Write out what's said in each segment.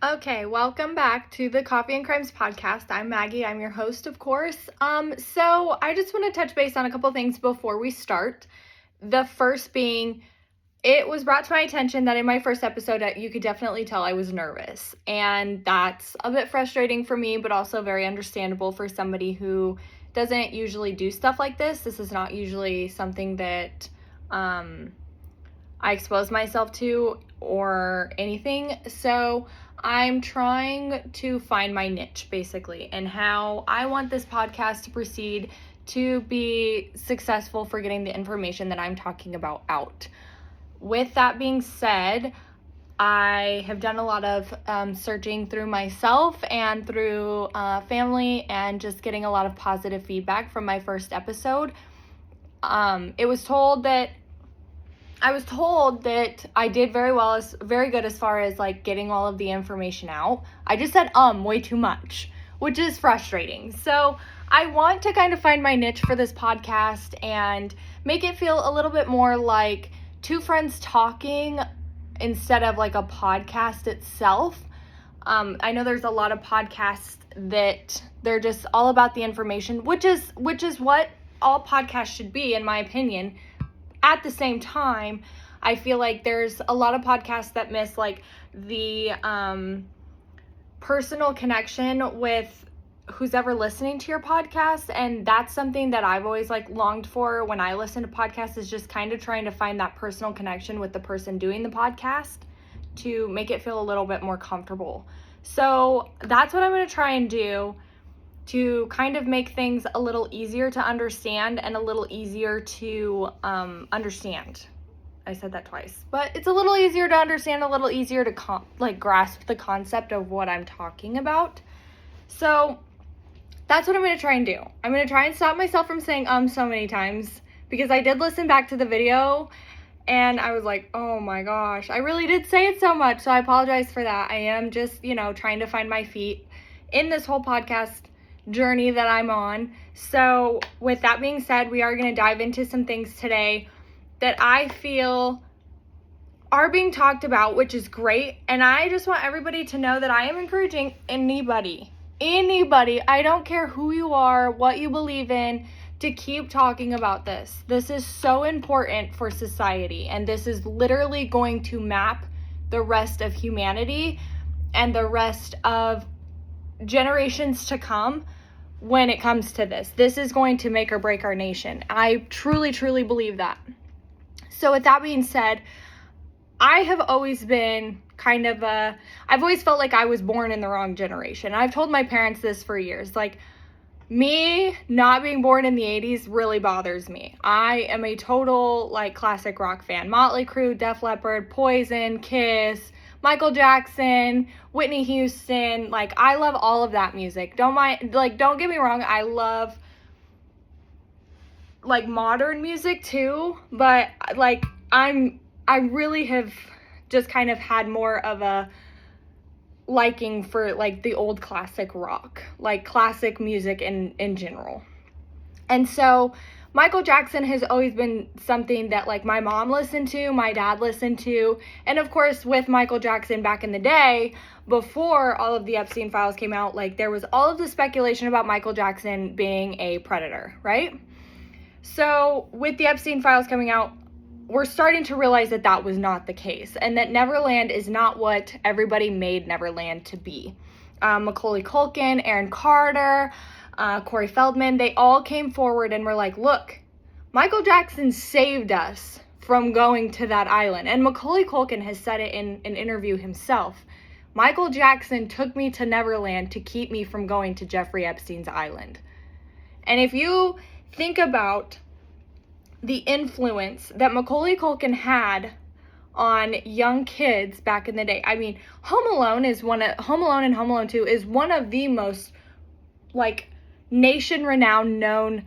Okay, welcome back to the Coffee and Crimes podcast. I'm Maggie. I'm your host, of course. So I just want to touch base on a couple things before we start. The first being, it was brought to my attention that in my first episode, you could definitely tell I was nervous. And that's a bit frustrating for me, but also very understandable for somebody who doesn't usually do stuff like this. This is not usually something that I expose myself to or anything. So I'm trying to find my niche, basically, and how I want this podcast to proceed to be successful for getting the information that I'm talking about out. With that being said, I have done a lot of searching through myself and through family and just getting a lot of positive feedback from my first episode. I was told that I did very good as far as like getting all of the information out. I just said way too much, which is frustrating. So I want to kind of find my niche for this podcast and make it feel a little bit more like two friends talking instead of like a podcast itself. I know there's a lot of podcasts that they're just all about the information, which is what all podcasts should be, in my opinion. At the same time, I feel like there's a lot of podcasts that miss like the personal connection with who's ever listening to your podcast, and that's something that I've always like longed for when I listen to podcasts, is just kind of trying to find that personal connection with the person doing the podcast to make it feel a little bit more comfortable. So that's what I'm going to try and do to kind of make things a little easier to understand and a little easier to understand. I said that twice, but it's a little easier to understand, a little easier to grasp the concept of what I'm talking about. So that's what I'm going to try and do. I'm going to try and stop myself from saying so many times, because I did listen back to the video and I was like, oh my gosh, I really did say it so much. So I apologize for that. I am just, trying to find my feet in this whole podcast journey that I'm on. So with that being said, we are going to dive into some things today that I feel are being talked about, which is great. And I just want everybody to know that I am encouraging anybody, I don't care who you are, what you believe in, to keep talking about this. This is so important for society, and this is literally going to map the rest of humanity and the rest of generations to come. When it comes to this is going to make or break our nation. I truly, truly believe that. So with that being said, I have always been I've always felt like I was born in the wrong generation. I've told my parents this for years. Like, me not being born in the 80s really bothers me. I am a total classic rock fan. Motley Crue, Def Leppard, Poison, Kiss, Michael Jackson, Whitney Houston. I love all of that music. Don't get me wrong, I love modern music too, but I really have just kind of had more of a liking for the old classic rock, classic music in general. And so Michael Jackson has always been something that my mom listened to, my dad listened to, and of course with Michael Jackson back in the day, before all of the Epstein files came out, there was all of the speculation about Michael Jackson being a predator, right? So with the Epstein files coming out, we're starting to realize that that was not the case, and that Neverland is not what everybody made Neverland to be. Macaulay Culkin, Aaron Carter, Corey Feldman, they all came forward and were like, look, Michael Jackson saved us from going to that island. And Macaulay Culkin has said it in an interview himself. Michael Jackson took me to Neverland to keep me from going to Jeffrey Epstein's island. And if you think about the influence that Macaulay Culkin had on young kids back in the day. I mean, Home Alone and Home Alone 2 is one of the most nation-renowned known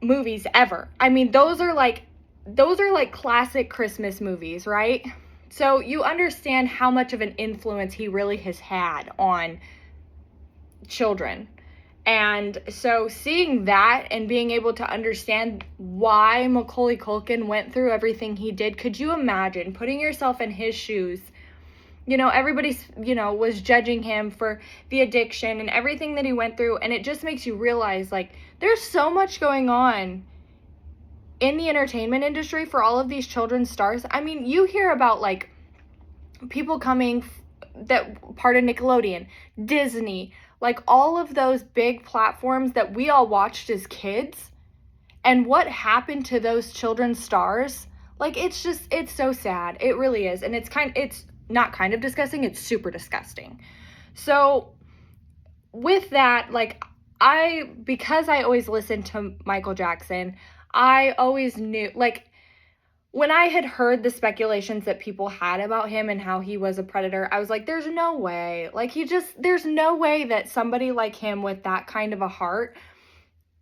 movies ever. I mean, those are classic Christmas movies, right? So you understand how much of an influence he really has had on children. And so seeing that and being able to understand why Macaulay Culkin went through everything he did, could you imagine putting yourself in his shoes everybody's, was judging him for the addiction and everything that he went through. And it just makes you realize, like, there's so much going on in the entertainment industry for all of these children's stars. I mean, you hear about, like, people coming that part of Nickelodeon, Disney, like all of those big platforms that we all watched as kids, and what happened to those children's stars. Like, it's so sad. It really is. And it's not kind of disgusting, it's super disgusting. So with that, like, because I always listened to Michael Jackson, I always knew, like, when I had heard the speculations that people had about him and how he was a predator, I was like, there's no way. Like, there's no way that somebody like him with that kind of a heart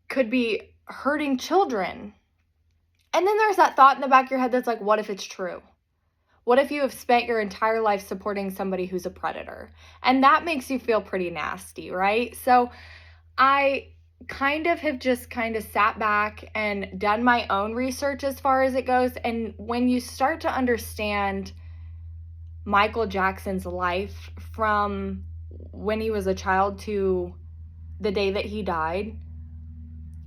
could be hurting children. And then there's that thought in the back of your head that's like, what if it's true? What if you have spent your entire life supporting somebody who's a predator? And that makes you feel pretty nasty, right? So I have just sat back and done my own research as far as it goes. And when you start to understand Michael Jackson's life from when he was a child to the day that he died,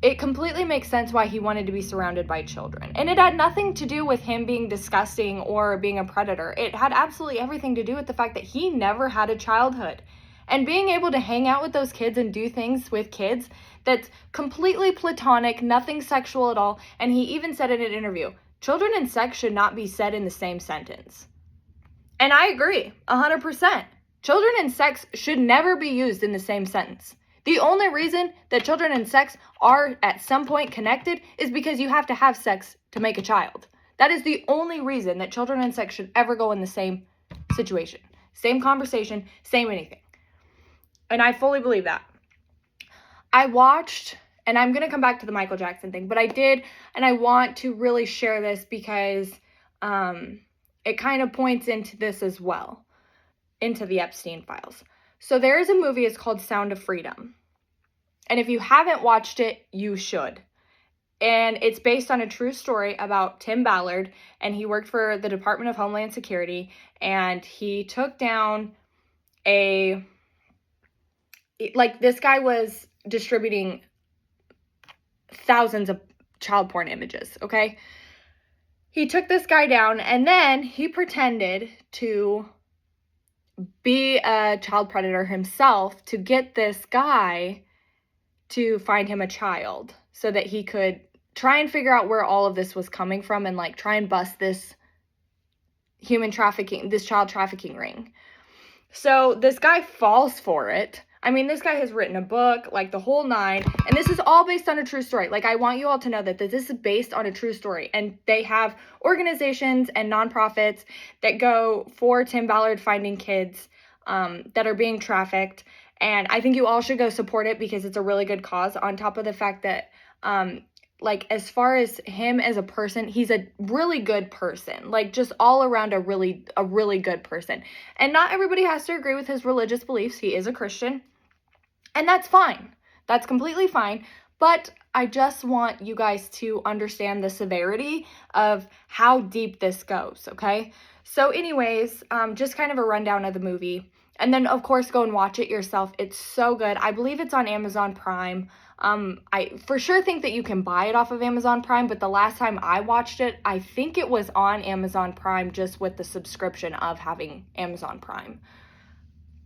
it completely makes sense why he wanted to be surrounded by children. And it had nothing to do with him being disgusting or being a predator. It had absolutely everything to do with the fact that he never had a childhood. And being able to hang out with those kids and do things with kids that's completely platonic, nothing sexual at all. And he even said in an interview, children and sex should not be said in the same sentence. And I agree, 100%. Children and sex should never be used in the same sentence. The only reason that children and sex are at some point connected is because you have to have sex to make a child. That is the only reason that children and sex should ever go in the same situation, same conversation, same anything. And I fully believe that. I watched, and I'm going to come back to the Michael Jackson thing, but I did, and I want to really share this because it kind of points into this as well, into the Epstein files. So there is a movie, it's called Sound of Freedom. And if you haven't watched it, you should. And it's based on a true story about Tim Ballard, and he worked for the Department of Homeland Security, and he took down this guy was distributing thousands of child porn images, okay? He took this guy down, and then he pretended to be a child predator himself to get this guy to find him a child so that he could try and figure out where all of this was coming from and, like, try and bust this child trafficking ring. So this guy falls for it. I mean, this guy has written a book, like the whole nine, and this is all based on a true story. Like, I want you all to know that this is based on a true story, and they have organizations and nonprofits that go for Tim Ballard finding kids that are being trafficked, and I think you all should go support it because it's a really good cause, on top of the fact that, as far as him as a person, he's a really good person, like, just all around a really good person. And not everybody has to agree with his religious beliefs. He is a Christian. And that's fine. That's completely fine. But I just want you guys to understand the severity of how deep this goes, okay? So anyways, just kind of a rundown of the movie. And then, of course, go and watch it yourself. It's so good. I believe it's on Amazon Prime. I for sure think that you can buy it off of Amazon Prime, but the last time I watched it, I think it was on Amazon Prime just with the subscription of having Amazon Prime.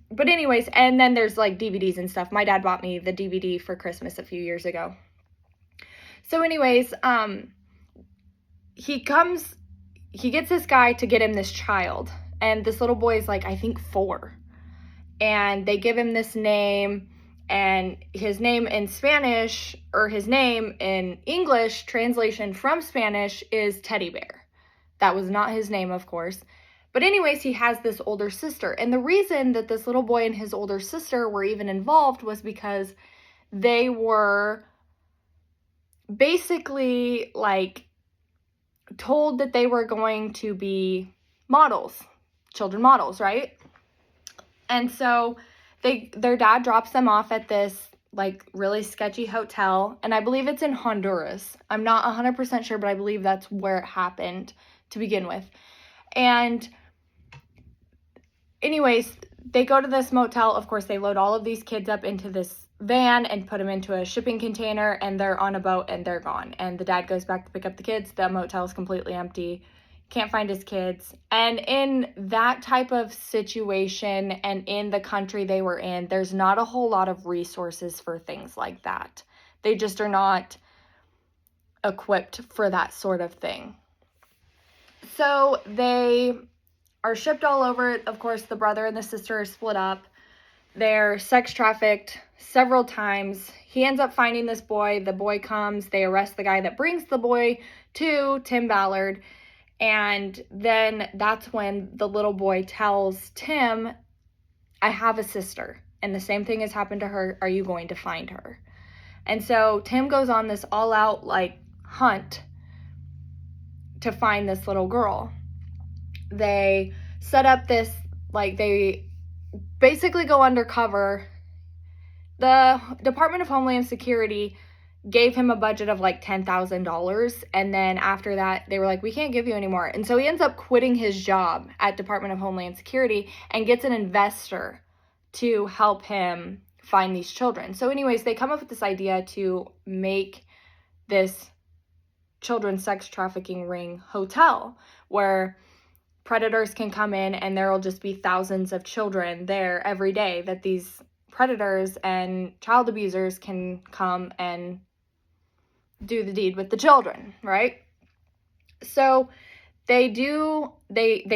But anyways, and then there's, like, DVDs and stuff. My dad bought me the DVD for Christmas a few years ago. So anyways, he gets this guy to get him this child. And this little boy is, like, I think 4. And they give him this name, and his name in Spanish, or his name in English, translation from Spanish, is Teddy Bear. That was not his name, of course. But anyways, he has this older sister. And the reason that this little boy and his older sister were even involved was because they were basically, like, told that they were going to be models, children models, right? And so their dad drops them off at this, like, really sketchy hotel. And I believe it's in Honduras. I'm not 100% sure, but I believe that's where it happened to begin with. And anyways, they go to this motel. Of course, they load all of these kids up into this van and put them into a shipping container, and they're on a boat and they're gone. And the dad goes back to pick up the kids. The motel is completely empty. Can't find his kids. And in that type of situation and in the country they were in, there's not a whole lot of resources for things like that. They just are not equipped for that sort of thing. So they are shipped all over. Of course, the brother and the sister are split up. They're sex trafficked several times. He ends up finding this boy. The boy comes. They arrest the guy that brings the boy to Tim Ballard. And then that's when the little boy tells Tim, I have a sister, and the same thing has happened to her. Are you going to find her? And so Tim goes on this all-out, like, hunt to find this little girl. They set up this, like, they basically go undercover. The Department of Homeland Security gave him a budget of like $10,000, and then after that they were like, we can't give you any more. And so he ends up quitting his job at Department of Homeland Security and gets an investor to help him find these children. So anyways, they come up with this idea to make this children's sex trafficking ring hotel where predators can come in, and there will just be thousands of children there every day that these predators and child abusers can come and do the deed with the children, right? So they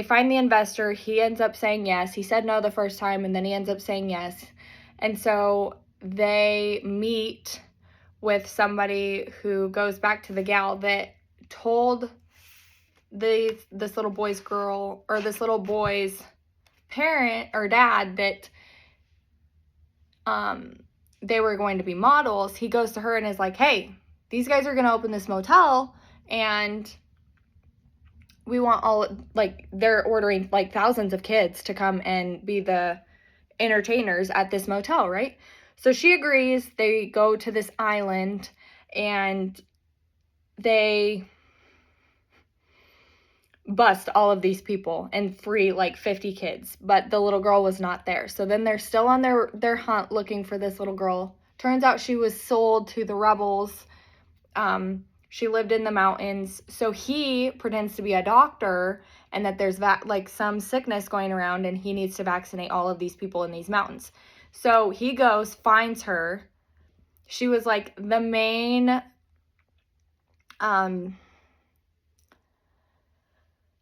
find the investor. He ends up saying yes. He said no the first time, and then he ends up saying yes. And so they meet with somebody who goes back to the gal that told this little boy's parent or dad that they were going to be models. He goes to her and is like, hey, these guys are going to open this motel, and we want they're ordering like thousands of kids to come and be the entertainers at this motel, right? So she agrees. They go to this island, and they bust all of these people and free like 50 kids, but the little girl was not there. So then they're still on their hunt looking for this little girl. Turns out she was sold to the rebels. She lived in the mountains. So he pretends to be a doctor, and that there's some sickness going around, and he needs to vaccinate all of these people in these mountains. So he goes, finds her. She was like the main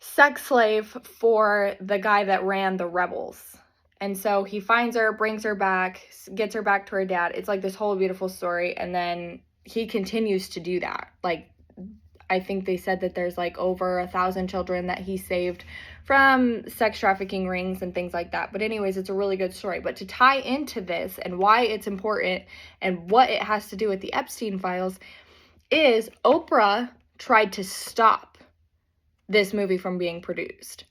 sex slave for the guy that ran the rebels. And so he finds her, brings her back, gets her back to her dad. It's like this whole beautiful story. And then he continues to do that. Like, I think they said that there's like over 1,000 children that he saved from sex trafficking rings and things like that. But anyways, it's a really good story. But to tie into this and why it's important and what it has to do with the Epstein files is Oprah tried to stop this movie from being produced.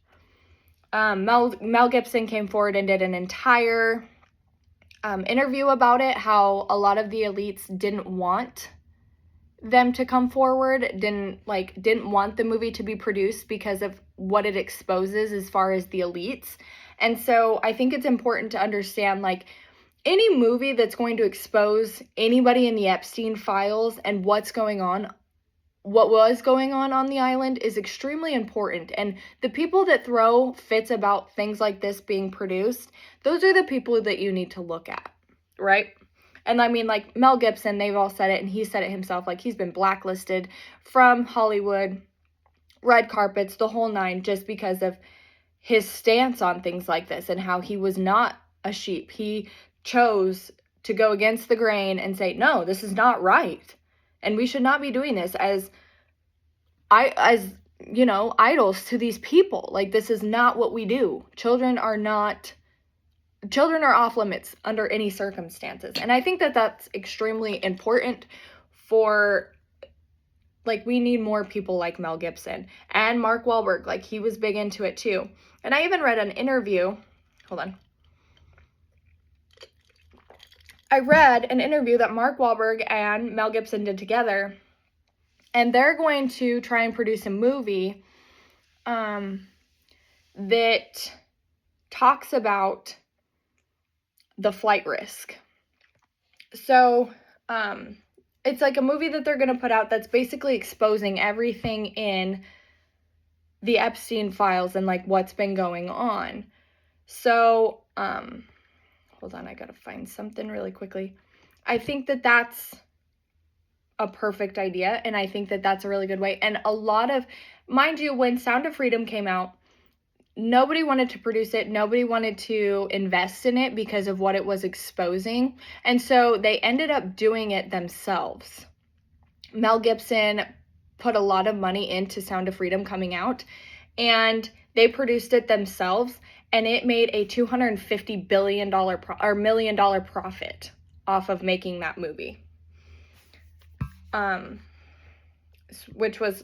Mel Gibson came forward and did an entire interview about it, how a lot of the elites didn't want them to come forward, didn't want the movie to be produced because of what it exposes as far as the elites. And so I think it's important to understand, like, any movie that's going to expose anybody in the Epstein files and what was going on the island is extremely important. And the people that throw fits about things like this being produced, those are the people that you need to look at, right? And I mean, like Mel Gibson, they've all said it, and he said it himself, like he's been blacklisted from Hollywood, red carpets, the whole nine, just because of his stance on things like this and how he was not a sheep. He chose to go against the grain and say, no, this is not right. And we should not be doing this as idols to these people. Like, this is not what we do. Children are off limits under any circumstances. And I think that that's extremely important for, like, we need more people like Mel Gibson and Mark Wahlberg. Like, he was big into it too. And I even read an interview. Hold on. I read an interview that Mark Wahlberg and Mel Gibson did together, and they're going to try and produce a movie that talks about the flight risk. So, it's like a movie that they're going to put out that's basically exposing everything in the Epstein files and like what's been going on. So, hold on, I got to find something really quickly. I think that that's a perfect idea, and I think that that's a really good way. And a lot of, mind you, when Sound of Freedom came out, nobody wanted to produce it. Nobody wanted to invest in it because of what it was exposing. And so they ended up doing it themselves. Mel Gibson put a lot of money into Sound of Freedom coming out, and they produced it themselves, and it made a $250 billion or $1 million profit off of making that movie. Which was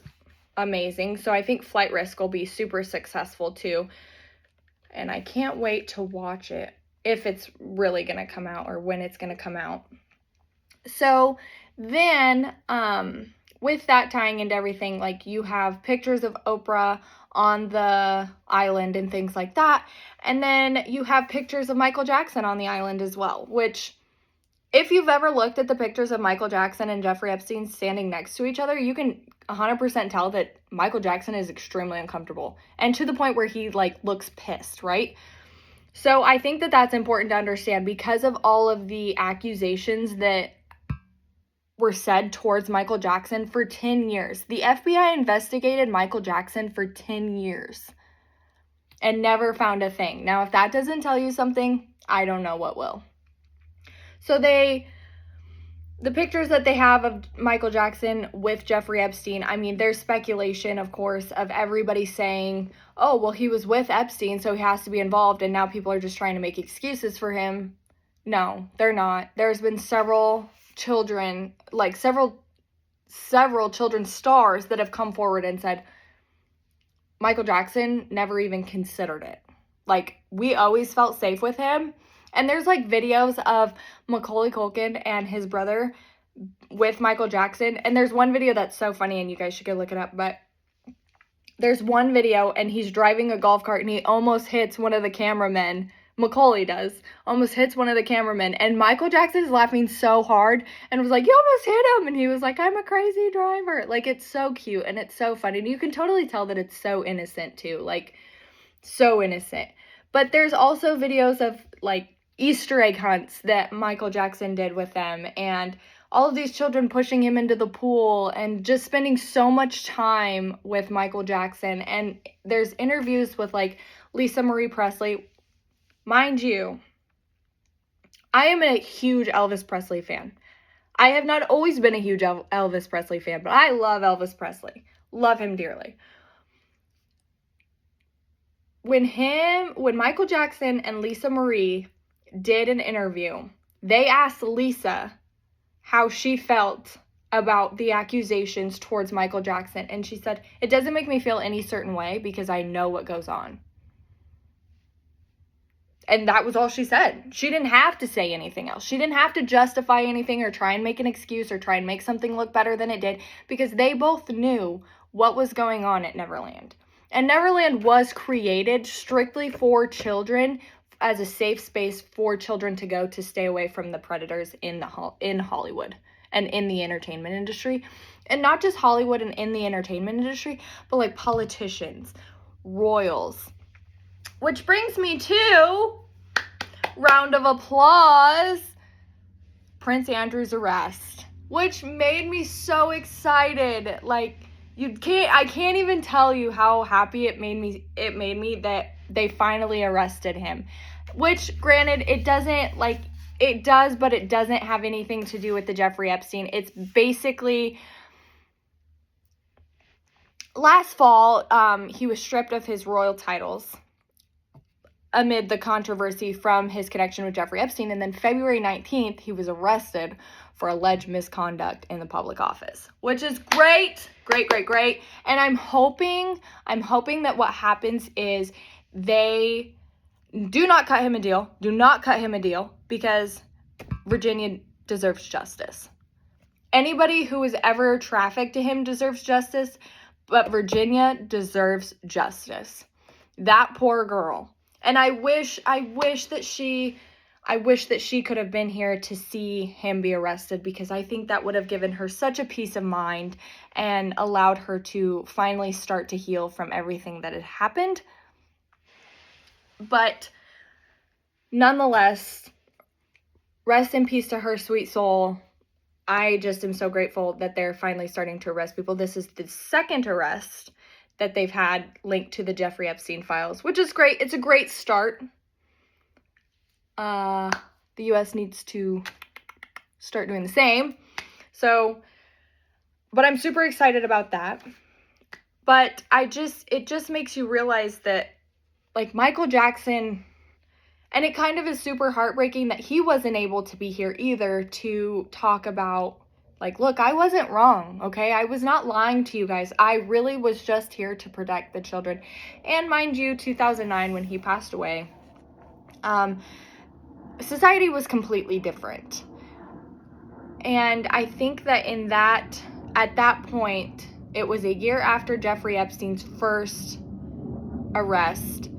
amazing. So I think Flight Risk will be super successful too. And I can't wait to watch it, if it's really going to come out or when it's going to come out. So then, with that tying into everything, like you have pictures of Oprah on the island and things like that. And then you have pictures of Michael Jackson on the island as well, which, if you've ever looked at the pictures of Michael Jackson and Jeffrey Epstein standing next to each other, you can 100% tell that Michael Jackson is extremely uncomfortable, and to the point where he like looks pissed, right? So I think that that's important to understand because of all of the accusations that were said towards Michael Jackson for 10 years. The FBI investigated Michael Jackson for 10 years and never found a thing. Now, if that doesn't tell you something, I don't know what will. So the pictures that they have of Michael Jackson with Jeffrey Epstein, I mean, there's speculation, of course, of everybody saying, oh, well, he was with Epstein, so he has to be involved, and now people are just trying to make excuses for him. No, they're not. There's been several children, like several children stars that have come forward and said, Michael Jackson never even considered it. Like, we always felt safe with him. And there's like videos of Macaulay Culkin and his brother with Michael Jackson. And there's one video that's so funny, and you guys should go look it up. But there's one video, and he's driving a golf cart, and he almost hits one of the cameramen. Macaulay does. Almost hits one of the cameramen. And Michael Jackson is laughing so hard and was like, you almost hit him. And he was like, I'm a crazy driver. Like, it's so cute, and it's so funny. And you can totally tell that it's so innocent, too. Like, so innocent. But there's also videos of, like, Easter egg hunts that Michael Jackson did with them, and all of these children pushing him into the pool and just spending so much time with Michael Jackson. And there's interviews with like Lisa Marie Presley. Mind you, I am a huge Elvis Presley fan. I have not always been a huge Elvis Presley fan, but I love Elvis Presley. Love him dearly. When Michael Jackson and Lisa Marie did an interview, they asked Lisa how she felt about the accusations towards Michael Jackson, and she said, it doesn't make me feel any certain way because I know what goes on. And that was all she said. She didn't have to say anything else. She didn't have to justify anything or try and make an excuse or try and make something look better than it did, because they both knew what was going on at Neverland. And Neverland was created strictly for children, as a safe space for children to go to stay away from the predators in Hollywood and in the entertainment industry. And not just Hollywood and in the entertainment industry, but like politicians, royals. Which brings me to, round of applause, Prince Andrew's arrest, which made me so excited. Like, I can't even tell you how happy it made me that they finally arrested him. Which, granted, it doesn't, like, it does, but it doesn't have anything to do with the Jeffrey Epstein. It's basically, last fall, he was stripped of his royal titles amid the controversy from his connection with Jeffrey Epstein. And then February 19th, he was arrested for alleged misconduct in the public office, which is great, great, great, great. And I'm hoping that what happens is they do not cut him a deal. Do not cut him a deal, because Virginia deserves justice. Anybody who was ever trafficked to him deserves justice, but Virginia deserves justice. That poor girl. And I wish that she could have been here to see him be arrested, because I think that would have given her such a peace of mind and allowed her to finally start to heal from everything that had happened. But nonetheless, rest in peace to her sweet soul. I just am so grateful that they're finally starting to arrest people. This is the second arrest that they've had linked to the Jeffrey Epstein files, which is great. It's a great start. The U.S. needs to start doing the same. So, but I'm super excited about that. But it just makes you realize that, like, Michael Jackson, and it kind of is super heartbreaking that he wasn't able to be here either to talk about, like, look, I wasn't wrong, okay? I was not lying to you guys. I really was just here to protect the children. And mind you, 2009, when he passed away, society was completely different. And I think that at that point, it was a year after Jeffrey Epstein's first arrest,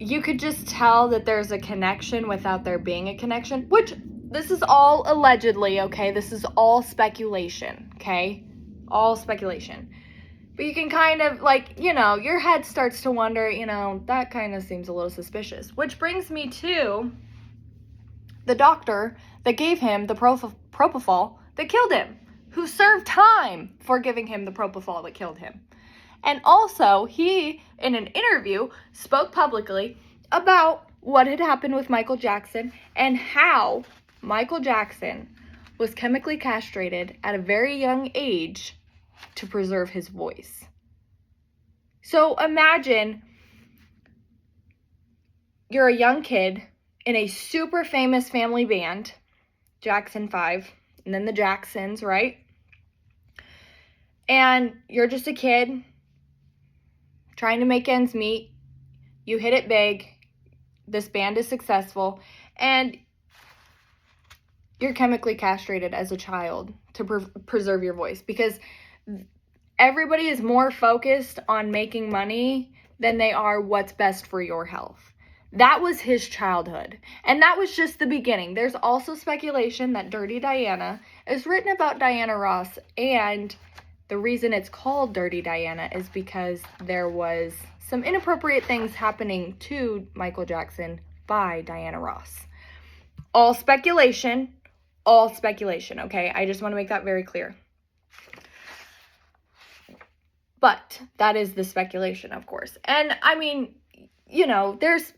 you could just tell that there's a connection without there being a connection, which this is all allegedly, okay? This is all speculation, okay? All speculation. But you can kind of, like, you know, your head starts to wonder, you know, that kind of seems a little suspicious. Which brings me to the doctor that gave him the propofol that killed him, who served time for giving him the propofol that killed him. And also, he, in an interview, spoke publicly about what had happened with Michael Jackson and how Michael Jackson was chemically castrated at a very young age to preserve his voice. So imagine you're a young kid in a super famous family band, Jackson 5, and then the Jacksons, right? And you're just a kid trying to make ends meet. You hit it big. This band is successful. And you're chemically castrated as a child to preserve your voice, because everybody is more focused on making money than they are what's best for your health. That was his childhood. And that was just the beginning. There's also speculation that Dirty Diana is written about Diana Ross, and the reason it's called Dirty Diana is because there was some inappropriate things happening to Michael Jackson by Diana Ross. All speculation, okay? I just want to make that very clear. But that is the speculation, of course. And I mean, you know, there's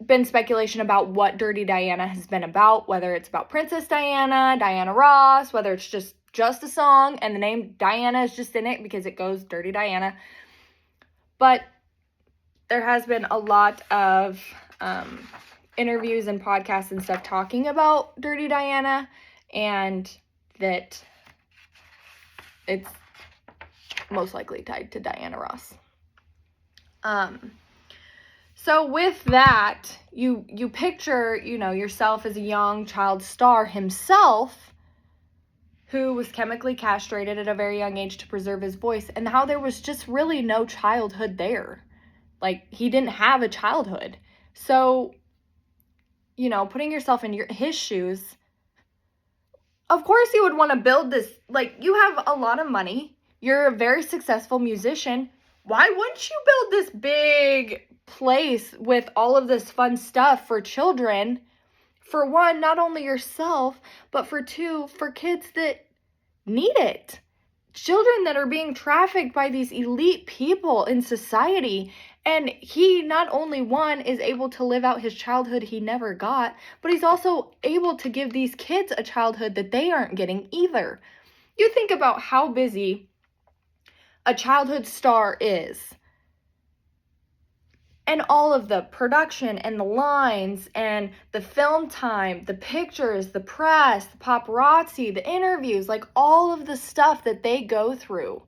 been speculation about what Dirty Diana has been about, whether it's about Princess Diana, Diana Ross, whether it's just a song and the name Diana is just in it because it goes Dirty Diana. But there has been a lot of interviews and podcasts and stuff talking about Dirty Diana, and that it's most likely tied to Diana Ross. So with that, you picture, you know, yourself as a young child star himself, who was chemically castrated at a very young age to preserve his voice, and how there was just really no childhood there. Like, he didn't have a childhood. So, you know, putting yourself in his shoes, of course you would want to build this, like, you have a lot of money, you're a very successful musician, why wouldn't you build this big place with all of this fun stuff for children? For one, not only yourself, but for two, for kids that need it. Children that are being trafficked by these elite people in society. And he, not only, one, is able to live out his childhood he never got, but he's also able to give these kids a childhood that they aren't getting either. You think about how busy a childhood star is. And all of the production and the lines and the film time, the pictures, the press, the paparazzi, the interviews, like all of the stuff that they go through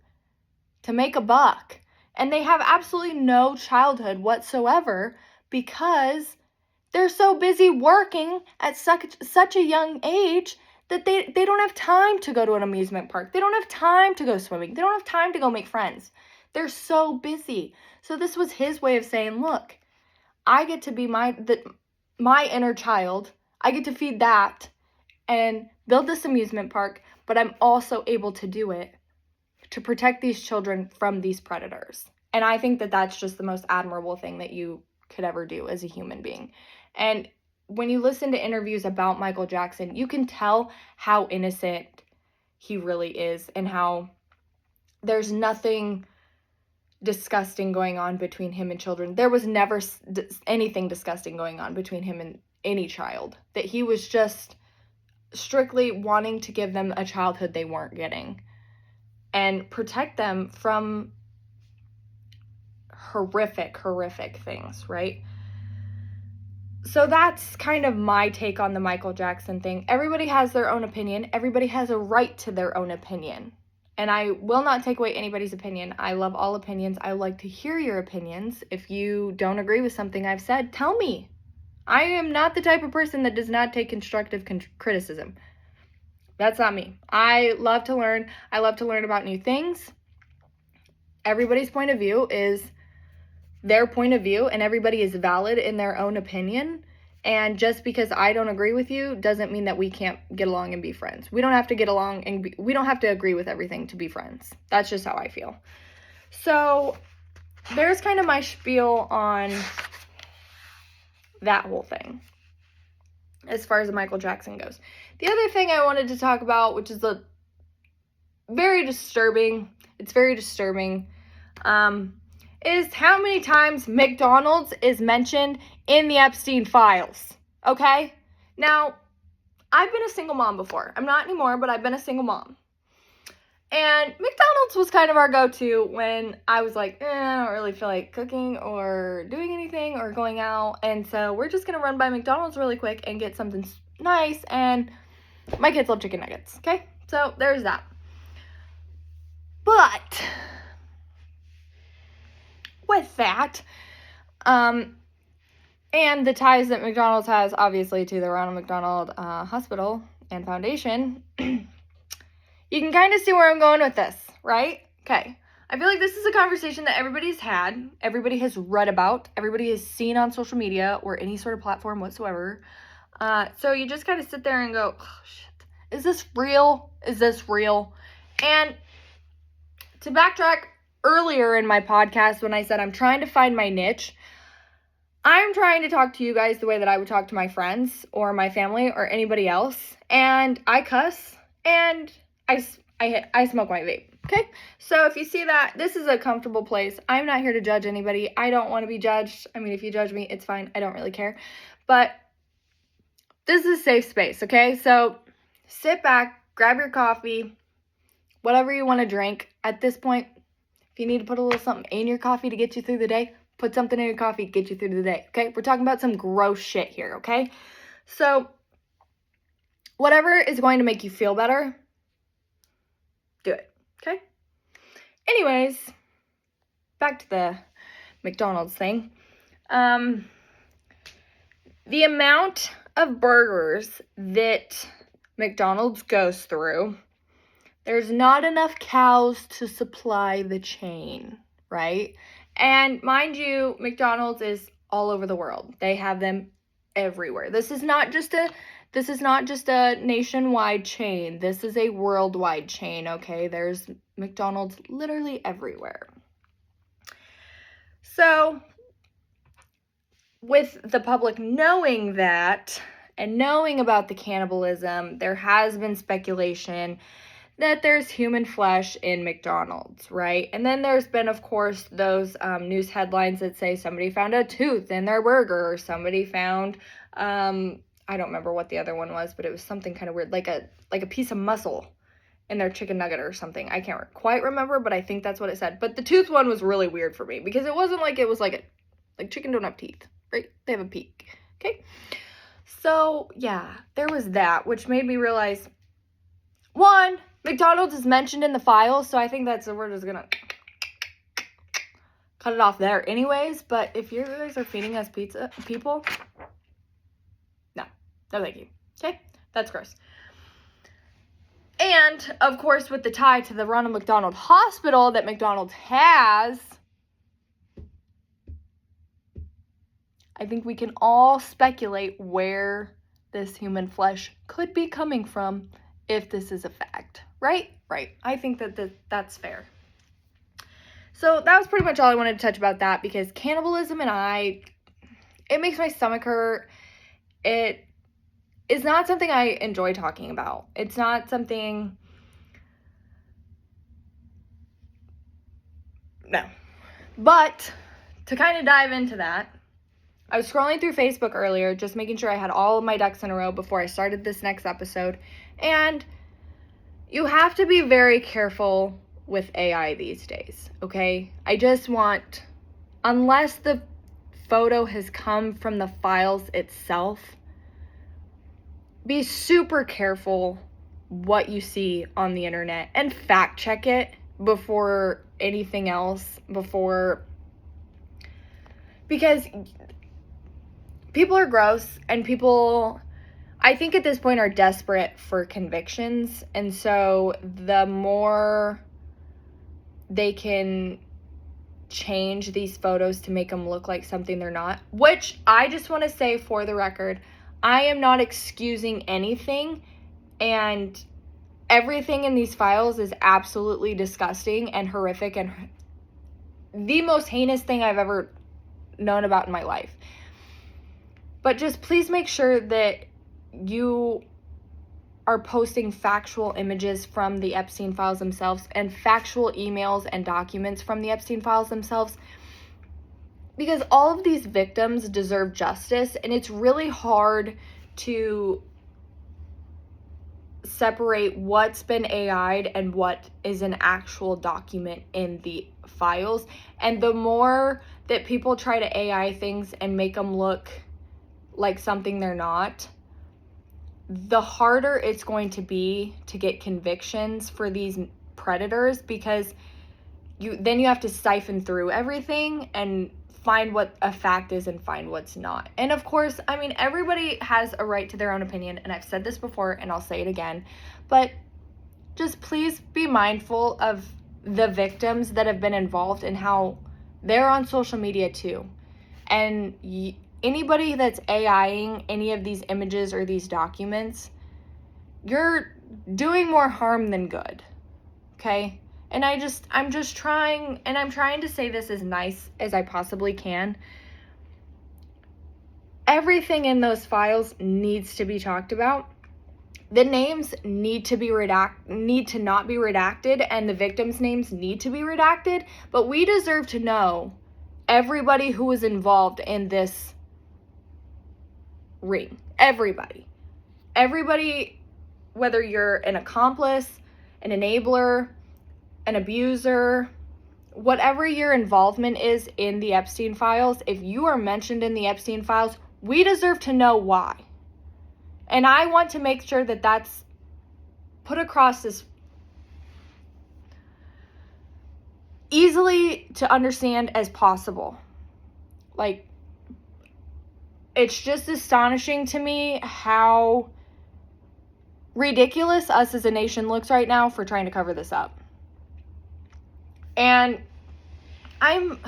to make a buck. And they have absolutely no childhood whatsoever because they're so busy working at such a young age that they don't have time to go to an amusement park. They don't have time to go swimming. They don't have time to go make friends. They're so busy. So this was his way of saying, look, I get to be my inner child. I get to feed that and build this amusement park, but I'm also able to do it to protect these children from these predators. And I think that that's just the most admirable thing that you could ever do as a human being. And when you listen to interviews about Michael Jackson, you can tell how innocent he really is and how there's nothing disgusting going on between him and children. There was never anything disgusting going on between him and any child. That he was just strictly wanting to give them a childhood they weren't getting and protect them from horrific things, right? So that's kind of my take on the Michael Jackson thing. Everybody has their own opinion. Everybody has a right to their own opinion. And I will not take away anybody's opinion. I love all opinions. I like to hear your opinions. If you don't agree with something I've said, tell me. I am not the type of person that does not take constructive criticism. That's not me. I love to learn. I love to learn about new things. Everybody's point of view is their point of view, and everybody is valid in their own opinion. And just because I don't agree with you doesn't mean that we can't get along and be friends. We don't have to get along and we don't have to agree with everything to be friends. That's just how I feel. So there's kind of my spiel on that whole thing as far as the Michael Jackson goes. The other thing I wanted to talk about, which is very disturbing, is how many times McDonald's is mentioned in the Epstein files, okay? Now, I've been a single mom before. I'm not anymore, but I've been a single mom. And McDonald's was kind of our go-to when I was like, I don't really feel like cooking or doing anything or going out. And so we're just going to run by McDonald's really quick and get something nice. And my kids love chicken nuggets, okay? So there's that. But with that, and the ties that McDonald's has, obviously, to the Ronald McDonald Hospital and Foundation, you can kind of see where I'm going with this, right? Okay. I feel like this is a conversation that everybody's had, everybody has read about, everybody has seen on social media or any sort of platform whatsoever. So you just kind of sit there and go, oh, shit, is this real? Is this real? And to backtrack, earlier in my podcast when I said I'm trying to find my niche, I'm trying to talk to you guys the way that I would talk to my friends or my family or anybody else. And I cuss and I smoke my vape, okay? So if you see that, this is a comfortable place. I'm not here to judge anybody. I don't want to be judged. I mean, if you judge me, it's fine. I don't really care. But this is a safe space, okay? So sit back, grab your coffee, whatever you want to drink. At this point, if you need to put a little something in your coffee to get you through the day, put something in your coffee to get you through the day, okay? We're talking about some gross shit here, okay? So, whatever is going to make you feel better, do it, okay? Anyways, back to the McDonald's thing. The amount of burgers that McDonald's goes through, there's not enough cows to supply the chain, right? And mind you, McDonald's is all over the world. They have them everywhere. This is not just a nationwide chain. This is a worldwide chain, okay? There's McDonald's literally everywhere. So, with the public knowing that and knowing about the cannibalism, there has been speculation that there's human flesh in McDonald's, right? And then there's been, of course, those news headlines that say somebody found a tooth in their burger, or somebody found, I don't remember what the other one was, but it was something kind of weird, like a piece of muscle in their chicken nugget or something. I can't quite remember, but I think that's what it said. But the tooth one was really weird for me, because it wasn't like it was like chicken don't have teeth, right? They have a beak, okay? So, yeah, there was that, which made me realize, one, McDonald's is mentioned in the file, so I think we're just gonna cut it off there anyways. But if you guys are feeding us pizza, people, no thank you, okay? That's gross. And, of course, with the tie to the Ronald McDonald Hospital that McDonald's has, I think we can all speculate where this human flesh could be coming from if this is a fact, right? Right. I think that's fair. So that was pretty much all I wanted to touch about that, because cannibalism and it makes my stomach hurt. It is not something I enjoy talking about. It's not something, no. But to kind of dive into that, I was scrolling through Facebook earlier, just making sure I had all of my ducks in a row before I started this next episode. And you have to be very careful with AI these days, okay? I just want, unless the photo has come from the files itself, be super careful what you see on the internet and fact check it before anything else, because people are gross, and people, I think at this point, are desperate for convictions. And so the more they can change these photos to make them look like something they're not, which I just want to say for the record, I am not excusing anything, and everything in these files is absolutely disgusting and horrific and the most heinous thing I've ever known about in my life. But just please make sure that you are posting factual images from the Epstein files themselves and factual emails and documents from the Epstein files themselves, because all of these victims deserve justice, and it's really hard to separate what's been AI'd and what is an actual document in the files. And the more that people try to AI things and make them look like something they're not, the harder it's going to be to get convictions for these predators, because you have to siphon through everything and find what a fact is and find what's not. And of course, I mean, everybody has a right to their own opinion, and I've said this before and I'll say it again, but just please be mindful of the victims that have been involved and how they're on social media too. And anybody that's AIing any of these images or these documents, you're doing more harm than good, okay? And I'm trying to say this as nice as I possibly can. Everything in those files needs to be talked about. The names need to not be redacted, and the victims' names need to be redacted, but we deserve to know everybody who was involved in this ring. Everybody, whether you're an accomplice, an enabler, an abuser, whatever your involvement is in the Epstein files, if you are mentioned in the Epstein files, we deserve to know why. And I want to make sure that that's put across as easily to understand as possible. Like, it's just astonishing to me how ridiculous us as a nation looks right now for trying to cover this up. And I'm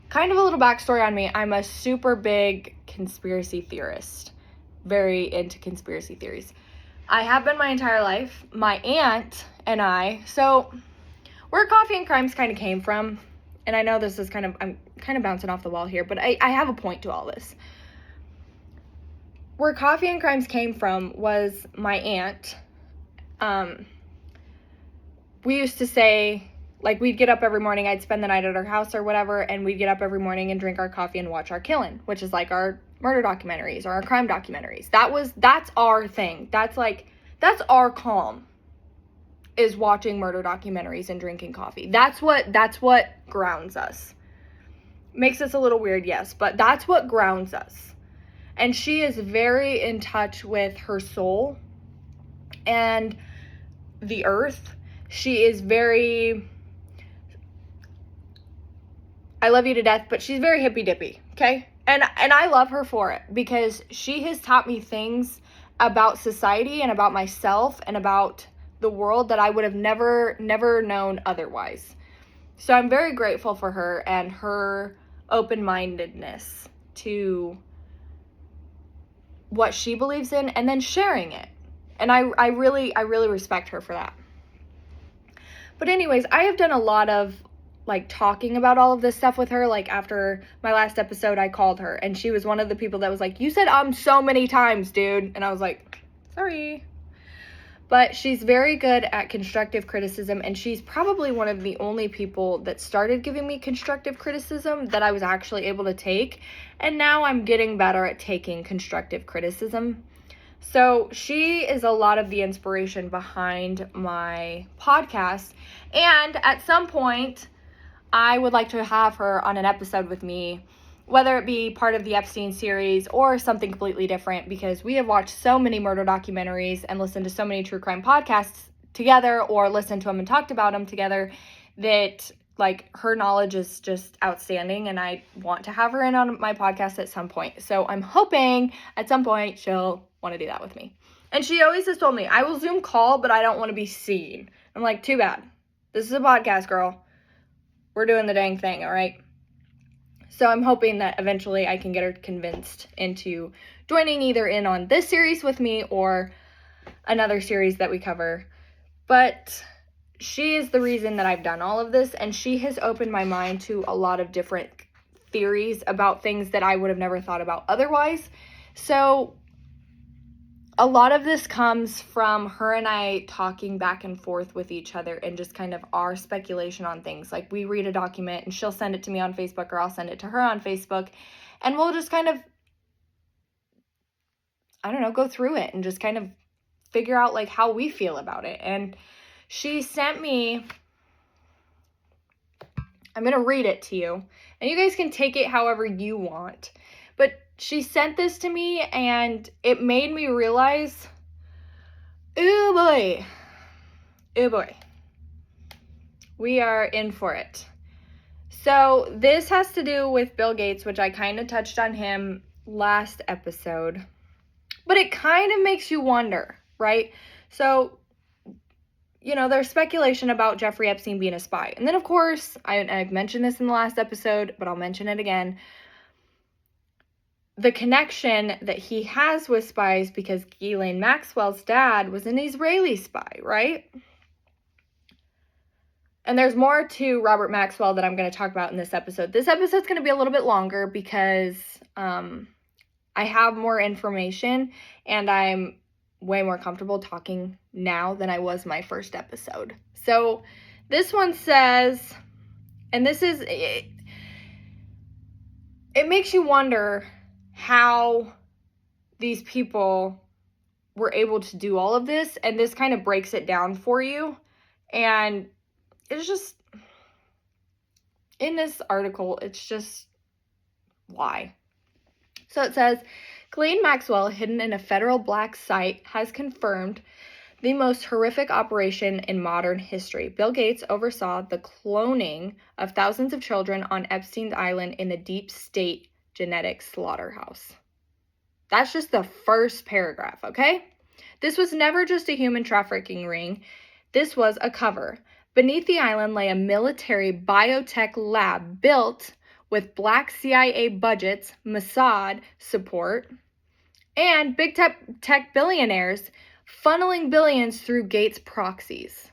kind of a little backstory on me. I'm a super big conspiracy theorist, very into conspiracy theories. I have been my entire life. My aunt and I, so where Coffee and Crimes kind of came from, and I know this is I'm kind of bouncing off the wall here, but I have a point to all this. Where Coffee and Crimes came from was my aunt. We used to say, like, we'd get up every morning, I'd spend the night at our house or whatever, and we'd get up every morning and drink our coffee and watch our Killin', which is like our murder documentaries or our crime documentaries. That's our thing. That's our calm, is watching murder documentaries and drinking coffee. That's what grounds us. Makes us a little weird, yes, but that's what grounds us. And she is very in touch with her soul and the earth. She is very, I love you to death, but she's very hippy dippy, okay? And I love her for it, because she has taught me things about society and about myself and about the world that I would have never known otherwise. So I'm very grateful for her and her open-mindedness to what she believes in and then sharing it. And I really respect her for that. But anyways, I have done a lot of like talking about all of this stuff with her. Like after my last episode, I called her and she was one of the people that was like, you said so many times, dude. And I was like, sorry. But she's very good at constructive criticism, and she's probably one of the only people that started giving me constructive criticism that I was actually able to take. And now I'm getting better at taking constructive criticism. So she is a lot of the inspiration behind my podcast. And at some point, I would like to have her on an episode with me, whether it be part of the Epstein series or something completely different, because we have watched so many murder documentaries and listened to so many true crime podcasts together, or listened to them and talked about them together, that like her knowledge is just outstanding, and I want to have her in on my podcast at some point. So I'm hoping at some point she'll want to do that with me. And she always has told me, I will Zoom call, but I don't want to be seen. I'm like, too bad. This is a podcast, girl. We're doing the dang thing, all right? So I'm hoping that eventually I can get her convinced into joining either in on this series with me or another series that we cover. But she is the reason that I've done all of this, and she has opened my mind to a lot of different theories about things that I would have never thought about otherwise. So a lot of this comes from her and I talking back and forth with each other and just kind of our speculation on things. Like we read a document and she'll send it to me on Facebook, or I'll send it to her on Facebook, and we'll just kind of, I don't know, go through it and just kind of figure out like how we feel about it. And she sent me, I'm going to read it to you, and you guys can take it however you want. But she sent this to me, and it made me realize, oh boy, we are in for it. So this has to do with Bill Gates, which I kind of touched on him last episode, but it kind of makes you wonder, right? So, you know, there's speculation about Jeffrey Epstein being a spy. And then, of course, I've mentioned this in the last episode, but I'll mention it again. The connection that he has with spies, because Ghislaine Maxwell's dad was an Israeli spy, right? And there's more to Robert Maxwell that I'm going to talk about in this episode. This episode's going to be a little bit longer because I have more information, and I'm way more comfortable talking now than I was my first episode. So this one says, and this is, it makes you wonder how these people were able to do all of this, and this kind of breaks it down for you. And it's just, in this article, it's just, why? So it says, Ghislaine Maxwell, hidden in a federal black site, has confirmed the most horrific operation in modern history. Bill Gates oversaw the cloning of thousands of children on Epstein Island in the deep state genetic slaughterhouse. That's just the first paragraph, okay? This was never just a human trafficking ring. This was a cover. Beneath the island lay a military biotech lab built with black CIA budgets, Mossad support, and big tech billionaires funneling billions through Gates proxies.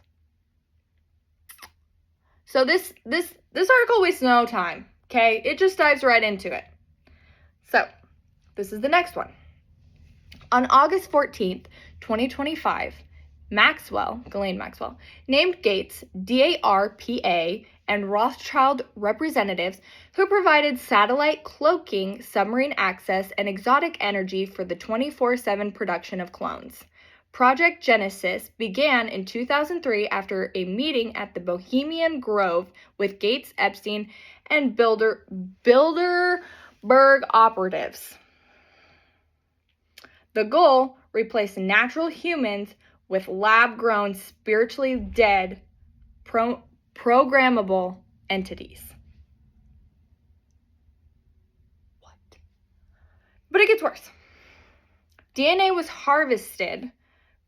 So this article wastes no time, okay? It just dives right into it. So, this is the next one. On August 14th, 2025, Ghislaine Maxwell, named Gates, DARPA, and Rothschild representatives who provided satellite cloaking, submarine access, and exotic energy for the 24/7 production of clones. Project Genesis began in 2003 after a meeting at the Bohemian Grove with Gates, Epstein, and Bilderberg operatives. The goal, replace natural humans with lab-grown, spiritually dead, programmable entities. What? But it gets worse. DNA was harvested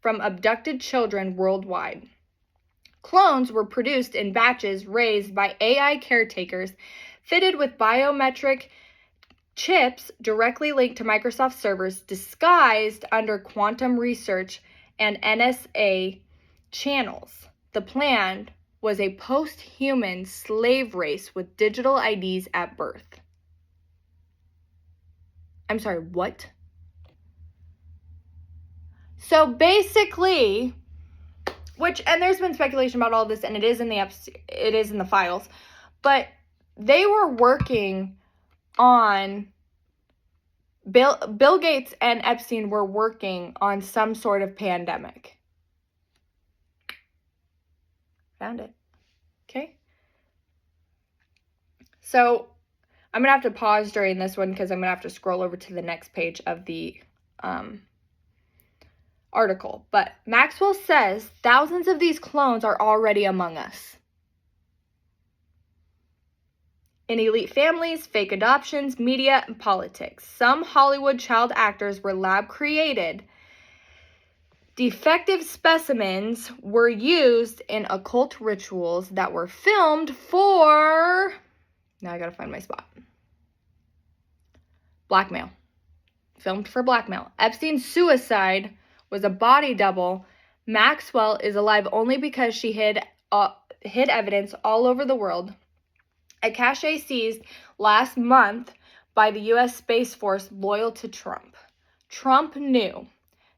from abducted children worldwide. Clones were produced in batches raised by AI caretakers, fitted with biometric chips directly linked to Microsoft servers disguised under quantum research and NSA channels. The plan was a post-human slave race with digital IDs at birth. I'm sorry, what? So basically, and there's been speculation about all this, and it is in the files, but they were working on, Bill Gates and Epstein were working on some sort of pandemic. Found it. Okay. So I'm going to have to pause during this one because I'm going to have to scroll over to the next page of the article. But Maxwell says thousands of these clones are already among us. In elite families, fake adoptions, media, and politics. Some Hollywood child actors were lab created. Defective specimens were used in occult rituals that were filmed for, now I gotta find my spot, blackmail. Filmed for blackmail. Epstein's suicide was a body double. Maxwell is alive only because she hid evidence all over the world. A cache seized last month by the U.S. Space Force loyal to Trump. Trump knew.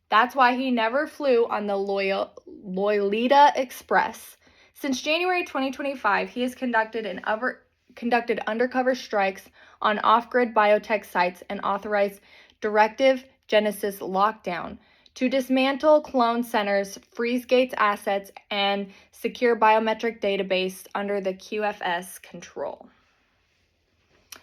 That's why he never flew on the Lolita Express. Since January 2025, he has conducted undercover strikes on off-grid biotech sites and authorized directive Genesis lockdown to dismantle clone centers, freeze Gates assets, and secure biometric database under the QFS control.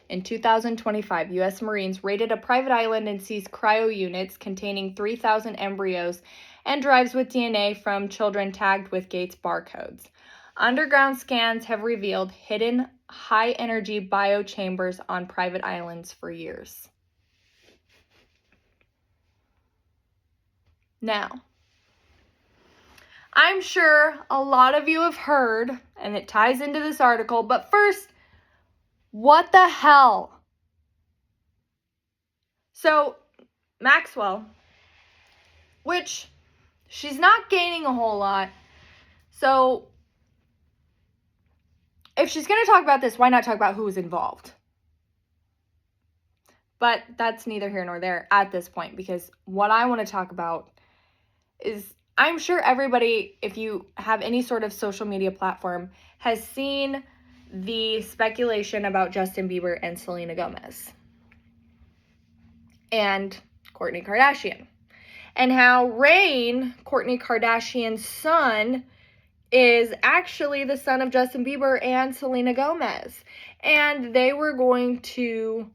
In 2025, U.S. Marines raided a private island and seized cryo units containing 3,000 embryos and drives with DNA from children tagged with Gates barcodes. Underground scans have revealed hidden high-energy biochambers on private islands for years. Now, I'm sure a lot of you have heard, and it ties into this article, but first, what the hell? So, Maxwell, which she's not gaining a whole lot, so if she's going to talk about this, why not talk about who was involved? But that's neither here nor there at this point, because what I want to talk about is, I'm sure everybody, if you have any sort of social media platform, has seen the speculation about Justin Bieber and Selena Gomez and Kourtney Kardashian, and how Rain, Kourtney Kardashian's son, is actually the son of Justin Bieber and Selena Gomez, and they were going to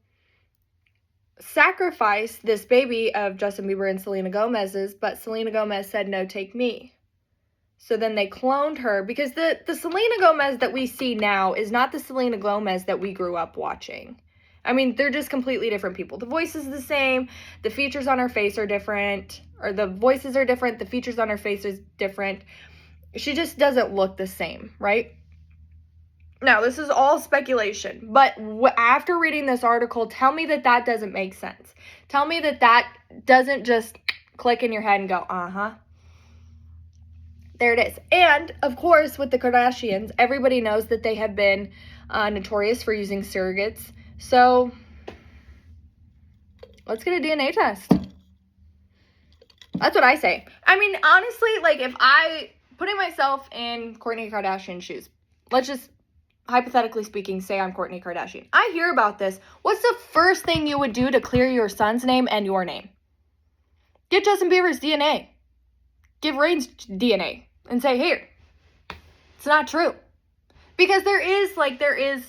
sacrifice this baby of Justin Bieber and Selena Gomez's, but Selena Gomez said, no, take me. So then they cloned her, because the Selena Gomez that we see now is not the Selena Gomez that we grew up watching. I mean, they're just completely different people. The voice is the same, the features on her face are different, or the voices are different, the features on her face is different. She just doesn't look the same, right? Now, this is all speculation, but after reading this article, tell me that doesn't make sense. Tell me that doesn't just click in your head and go, uh-huh. There it is. And, of course, with the Kardashians, everybody knows that they have been notorious for using surrogates. So, let's get a DNA test. That's what I say. I mean, honestly, like, if I, putting myself in Kourtney Kardashian's shoes, let's just, hypothetically speaking, say I'm Kourtney Kardashian. I hear about this. What's the first thing you would do to clear your son's name and your name? Get Justin Bieber's DNA. Give Rain's DNA. And say, here, it's not true. Because there is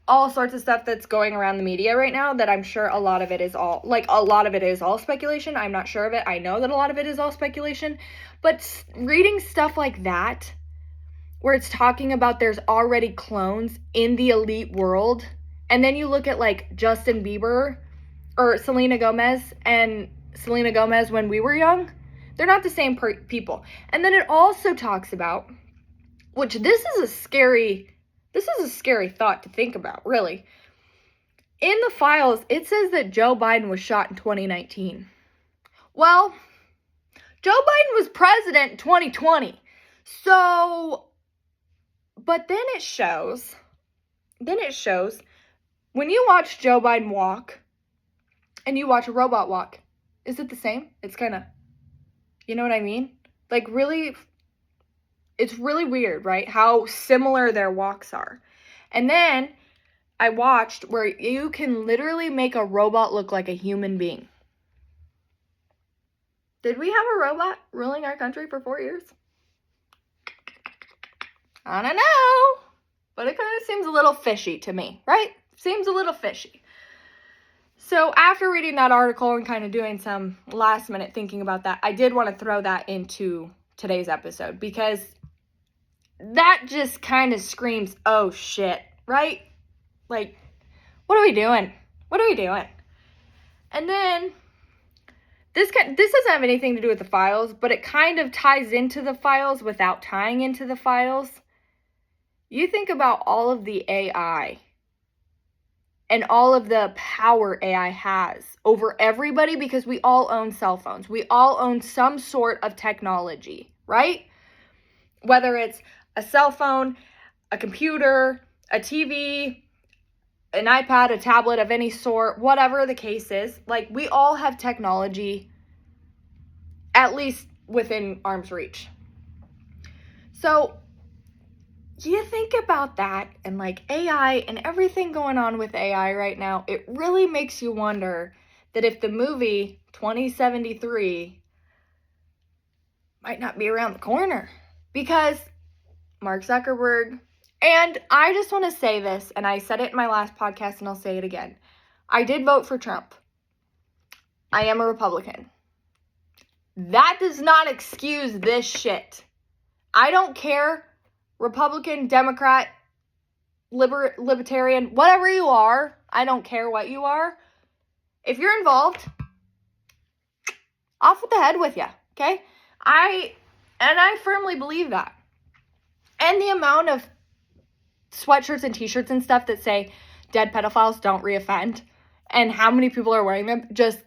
all sorts of stuff that's going around the media right now that I'm sure a lot of it is all speculation. I'm not sure of it. I know that a lot of it is all speculation. But reading stuff like that, where it's talking about there's already clones in the elite world, and then you look at like Justin Bieber or Selena Gomez and Selena Gomez when we were young, they're not the same people. And then it also talks about, which this is a scary thought to think about, really. in the files, it says that Joe Biden was shot in 2019. Well, Joe Biden was president in 2020. So, but then it shows, when you watch Joe Biden walk and you watch a robot walk, is it the same? It's kind of, you know what I mean? Like, really, it's really weird, right? How similar their walks are. And then I watched where you can literally make a robot look like a human being. Did we have a robot ruling our country for 4 years? I don't know. But it kind of seems a little fishy to me, right? Seems a little fishy. So after reading that article and kind of doing some last minute thinking about that, I did want to throw that into today's episode because that just kind of screams, oh shit, right? Like, what are we doing? What are we doing? And then this doesn't have anything to do with the files, but it kind of ties into the files without tying into the files. You think about all of the AI and all of the power AI has over everybody because we all own cell phones. We all own some sort of technology, right? Whether it's a cell phone, a computer, a TV, an iPad, a tablet of any sort, whatever the case is, like, we all have technology at least within arm's reach. So you think about that and like AI and everything going on with AI right now, it really makes you wonder that if the movie 2073 might not be around the corner, because Mark Zuckerberg, and I just want to say this, and I said it in my last podcast and I'll say it again. I did vote for Trump. I am a Republican. That does not excuse this shit. I don't care, Republican, Democrat, libertarian, whatever you are, I don't care what you are. If you're involved, off with the head with you, okay? I firmly believe that. And the amount of sweatshirts and t-shirts and stuff that say dead pedophiles don't reoffend and how many people are wearing them just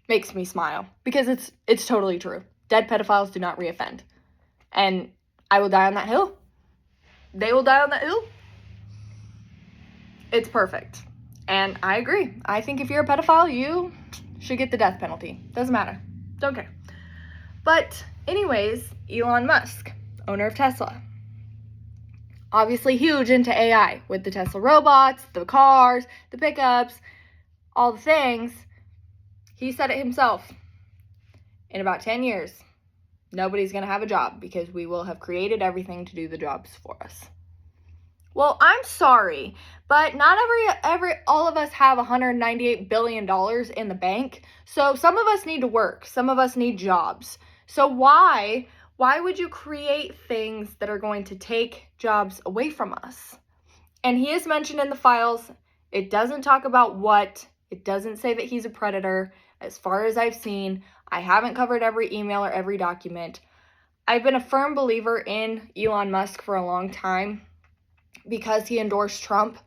makes me smile because it's totally true. Dead pedophiles do not reoffend. And I will die on that hill. They will die on that hill. It's perfect. And I agree. I think if you're a pedophile, you should get the death penalty. Doesn't matter. Don't care. But anyways, Elon Musk, owner of Tesla. Obviously huge into AI with the Tesla robots, the cars, the pickups, all the things. He said it himself. In about 10 years, nobody's going to have a job because we will have created everything to do the jobs for us. Well, I'm sorry, but not all of us have $198 billion in the bank. So some of us need to work. Some of us need jobs. So why would you create things that are going to take jobs away from us? And he is mentioned in the files. It doesn't talk about what. It doesn't say that he's a predator. As far as I've seen, I haven't covered every email or every document. I've been a firm believer in Elon Musk for a long time because he endorsed Trump.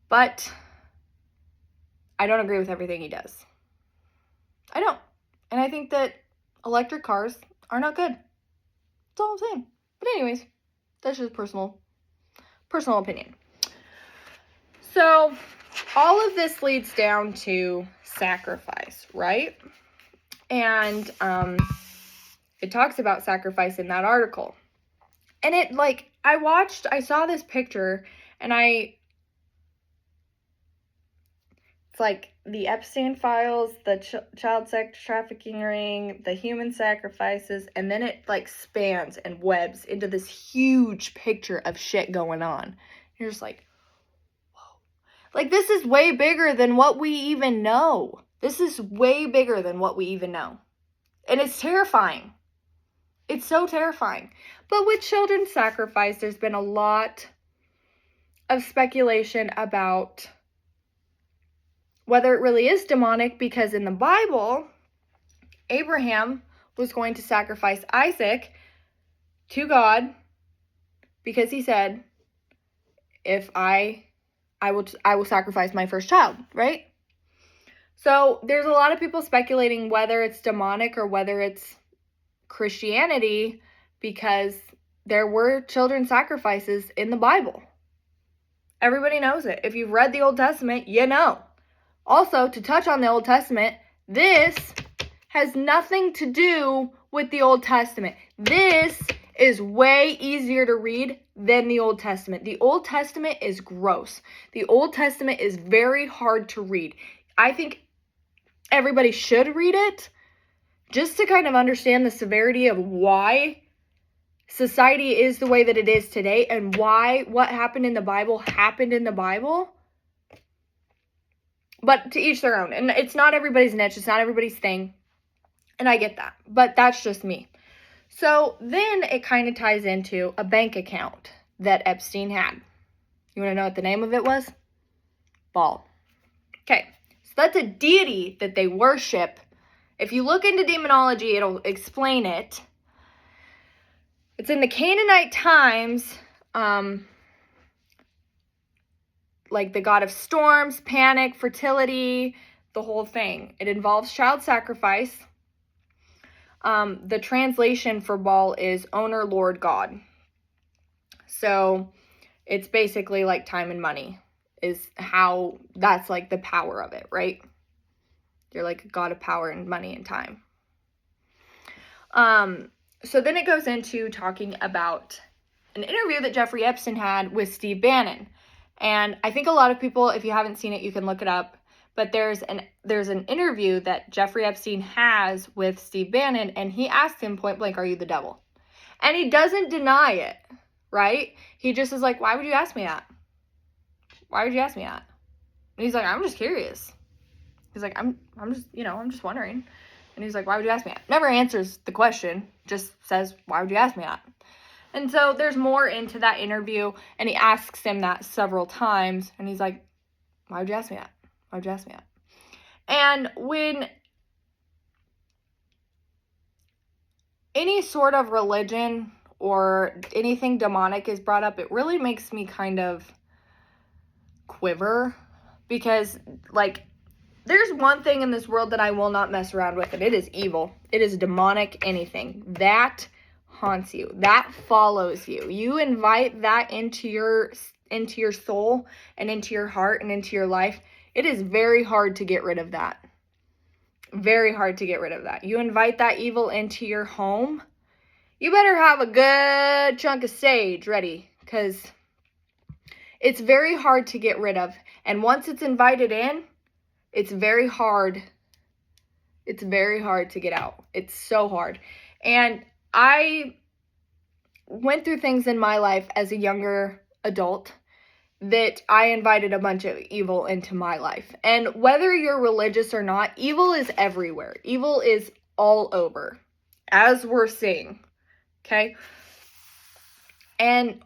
But I don't agree with everything he does. I don't. And I think that electric cars are not good. That's all I'm saying. But anyways, that's just personal opinion. So all of this leads down to sacrifice, right? And it talks about sacrifice in that article. And I saw this picture and it's like the Epstein files, the child sex trafficking ring, the human sacrifices, and then it like spans and webs into this huge picture of shit going on. You're just like, whoa. Like, this is way bigger than what we even know. This is way bigger than what we even know. And it's terrifying. It's so terrifying. But with children's sacrifice, there's been a lot of speculation about whether it really is demonic, because in the Bible, Abraham was going to sacrifice Isaac to God because he said, if I I will sacrifice my first child, right? So there's a lot of people speculating whether it's demonic or whether it's Christianity, because there were children sacrifices in the Bible. Everybody knows it. If you've read the Old Testament, you know. Also, to touch on the Old Testament, this has nothing to do with the Old Testament. This is way easier to read than the Old Testament. The Old Testament is gross. The Old Testament is very hard to read. I think everybody should read it just to kind of understand the severity of why society is the way that it is today and why what happened in the Bible happened in the Bible. But to each their own. And it's not everybody's niche. It's not everybody's thing. And I get that. But that's just me. So then it kind of ties into a bank account that Epstein had. You want to know what the name of it was? Baal. Okay. So that's a deity that they worship. If you look into demonology, it'll explain it. It's in the Canaanite times, like the god of storms, panic, fertility, the whole thing. It involves child sacrifice. The translation for Baal is owner, Lord, God. So it's basically like time and money is how, that's like the power of it, right? You're like a god of power and money and time. So then it goes into talking about an interview that Jeffrey Epstein had with Steve Bannon. And I think a lot of people, if you haven't seen it, you can look it up. But there's an interview that Jeffrey Epstein has with Steve Bannon, and he asked him point blank, "Are you the devil?" And he doesn't deny it, right? He just is like, "Why would you ask me that? Why would you ask me that?" And he's like, "I'm just curious." He's like, I'm just wondering. And he's like, "Why would you ask me that?" Never answers the question, just says, "Why would you ask me that?" And so there's more into that interview, and he asks him that several times, and he's like, "Why would you ask me that? Why would you ask me that?" And when any sort of religion or anything demonic is brought up, it really makes me kind of quiver, because, like, there's one thing in this world that I will not mess around with, and it is evil. It is demonic anything. That haunts you. That follows you. You invite that into your soul and into your heart and into your life. It is very hard to get rid of that. Very hard to get rid of that. You invite that evil into your home, you better have a good chunk of sage ready, because it's very hard to get rid of. And once it's invited in, it's very hard. It's very hard to get out. It's so hard. And I went through things in my life as a younger adult that I invited a bunch of evil into my life. And whether you're religious or not, evil is everywhere. Evil is all over, as we're seeing. Okay? And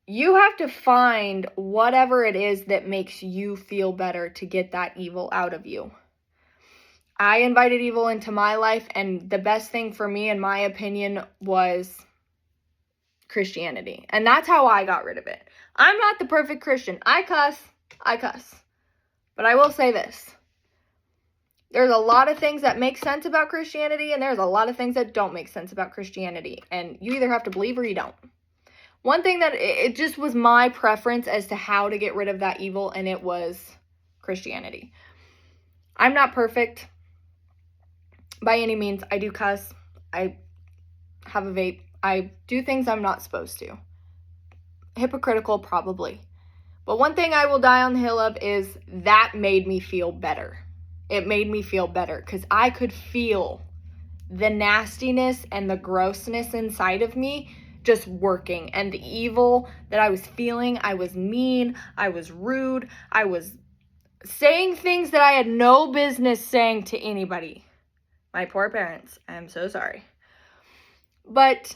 you have to find whatever it is that makes you feel better to get that evil out of you. I invited evil into my life, and the best thing for me, in my opinion, was Christianity. And that's how I got rid of it. I'm not the perfect Christian. I cuss. But I will say this. There's a lot of things that make sense about Christianity, and there's a lot of things that don't make sense about Christianity. And you either have to believe or you don't. One thing that it just was my preference as to how to get rid of that evil, and it was Christianity. I'm not perfect by any means. I do cuss. I have a vape. I do things I'm not supposed to. Hypocritical, probably. But one thing I will die on the hill of is that made me feel better. It made me feel better because I could feel the nastiness and the grossness inside of me just working, and the evil that I was feeling. I was mean, I was rude, I was saying things that I had no business saying to anybody. My poor parents, I'm so sorry. But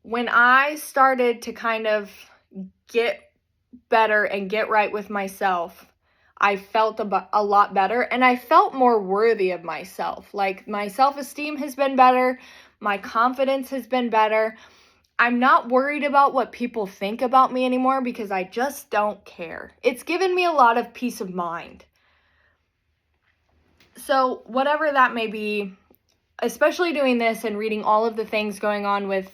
when I started to kind of get better and get right with myself, I felt a lot better, and I felt more worthy of myself. Like, my self-esteem has been better, my confidence has been better. I'm not worried about what people think about me anymore because I just don't care. It's given me a lot of peace of mind. So whatever that may be, especially doing this and reading all of the things going on with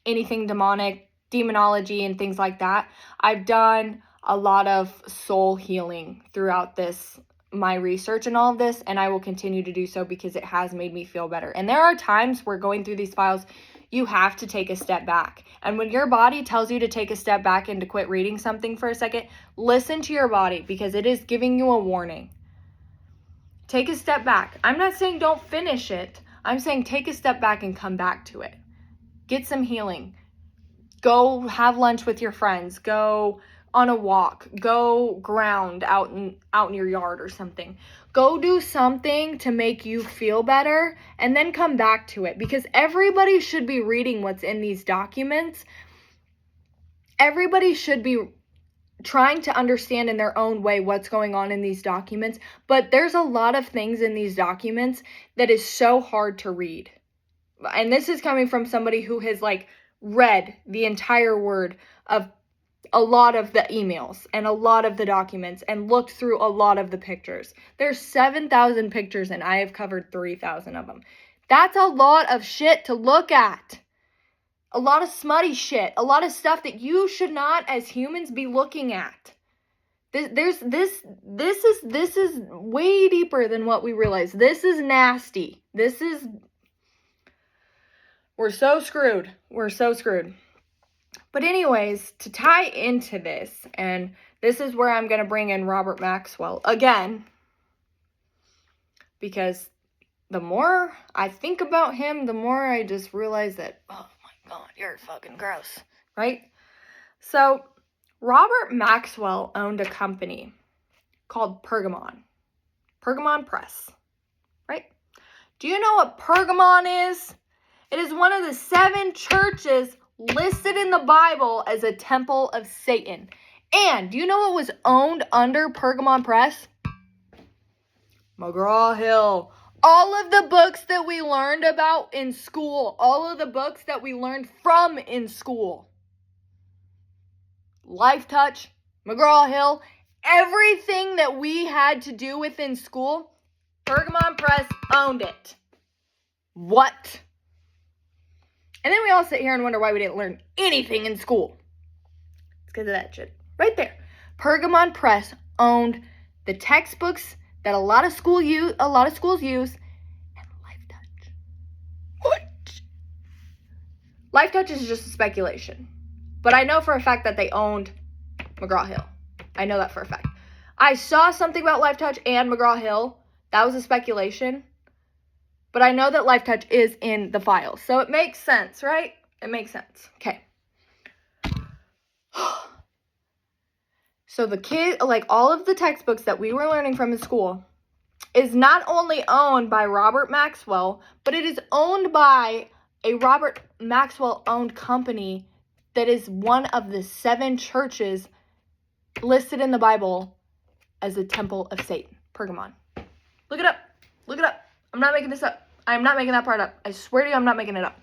anything demonic, demonology, and things like that, I've done a lot of soul healing throughout my research and all of this, and I will continue to do so because it has made me feel better. And there are times where going through these files, you have to take a step back. And when your body tells you to take a step back and to quit reading something for a second, listen to your body because it is giving you a warning. Take a step back. I'm not saying don't finish it. I'm saying take a step back and come back to it. Get some healing. Go have lunch with your friends. Go on a walk. Go ground out in your yard or something. Go do something to make you feel better and then come back to it, because everybody should be reading what's in these documents. Everybody should be trying to understand in their own way what's going on in these documents, but there's a lot of things in these documents that is so hard to read. And this is coming from somebody who has read the entire word of a lot of the emails and a lot of the documents and looked through a lot of the pictures. There's 7,000 pictures and I have covered 3,000 of them. That's a lot of shit to look at. A lot of smutty shit. A lot of stuff that you should not, as humans, be looking at. This is way deeper than what we realize. This is nasty. We're so screwed. We're so screwed. But anyways, to tie into this, and this is where I'm going to bring in Robert Maxwell again, because the more I think about him, the more I just realize that, oh my God, you're fucking gross, right? So Robert Maxwell owned a company called Pergamon Press, right? Do you know what Pergamon is? It is one of the 7 churches listed in the Bible as a temple of Satan. And do you know what was owned under Pergamon Press? McGraw-Hill. All of the books that we learned about in school, all of the books that we learned from in school, Life Touch, McGraw-Hill, everything that we had to do with in school, Pergamon Press owned it. What? And then we all sit here and wonder why we didn't learn anything in school. It's because of that shit. Right there. Pergamon Press owned the textbooks that a lot of schools use, and Life Touch. What? Life Touch is just a speculation. But I know for a fact that they owned McGraw-Hill. I know that for a fact. I saw something about Life Touch and McGraw-Hill. That was a speculation. But I know that Life Touch is in the files. So it makes sense, right? It makes sense. Okay. So all of the textbooks that we were learning from in school is not only owned by Robert Maxwell, but it is owned by a Robert Maxwell-owned company that is one of the 7 churches listed in the Bible as a temple of Satan. Pergamon. Look it up. Look it up. I'm not making this up. I'm not making that part up. I swear to you, I'm not making it up.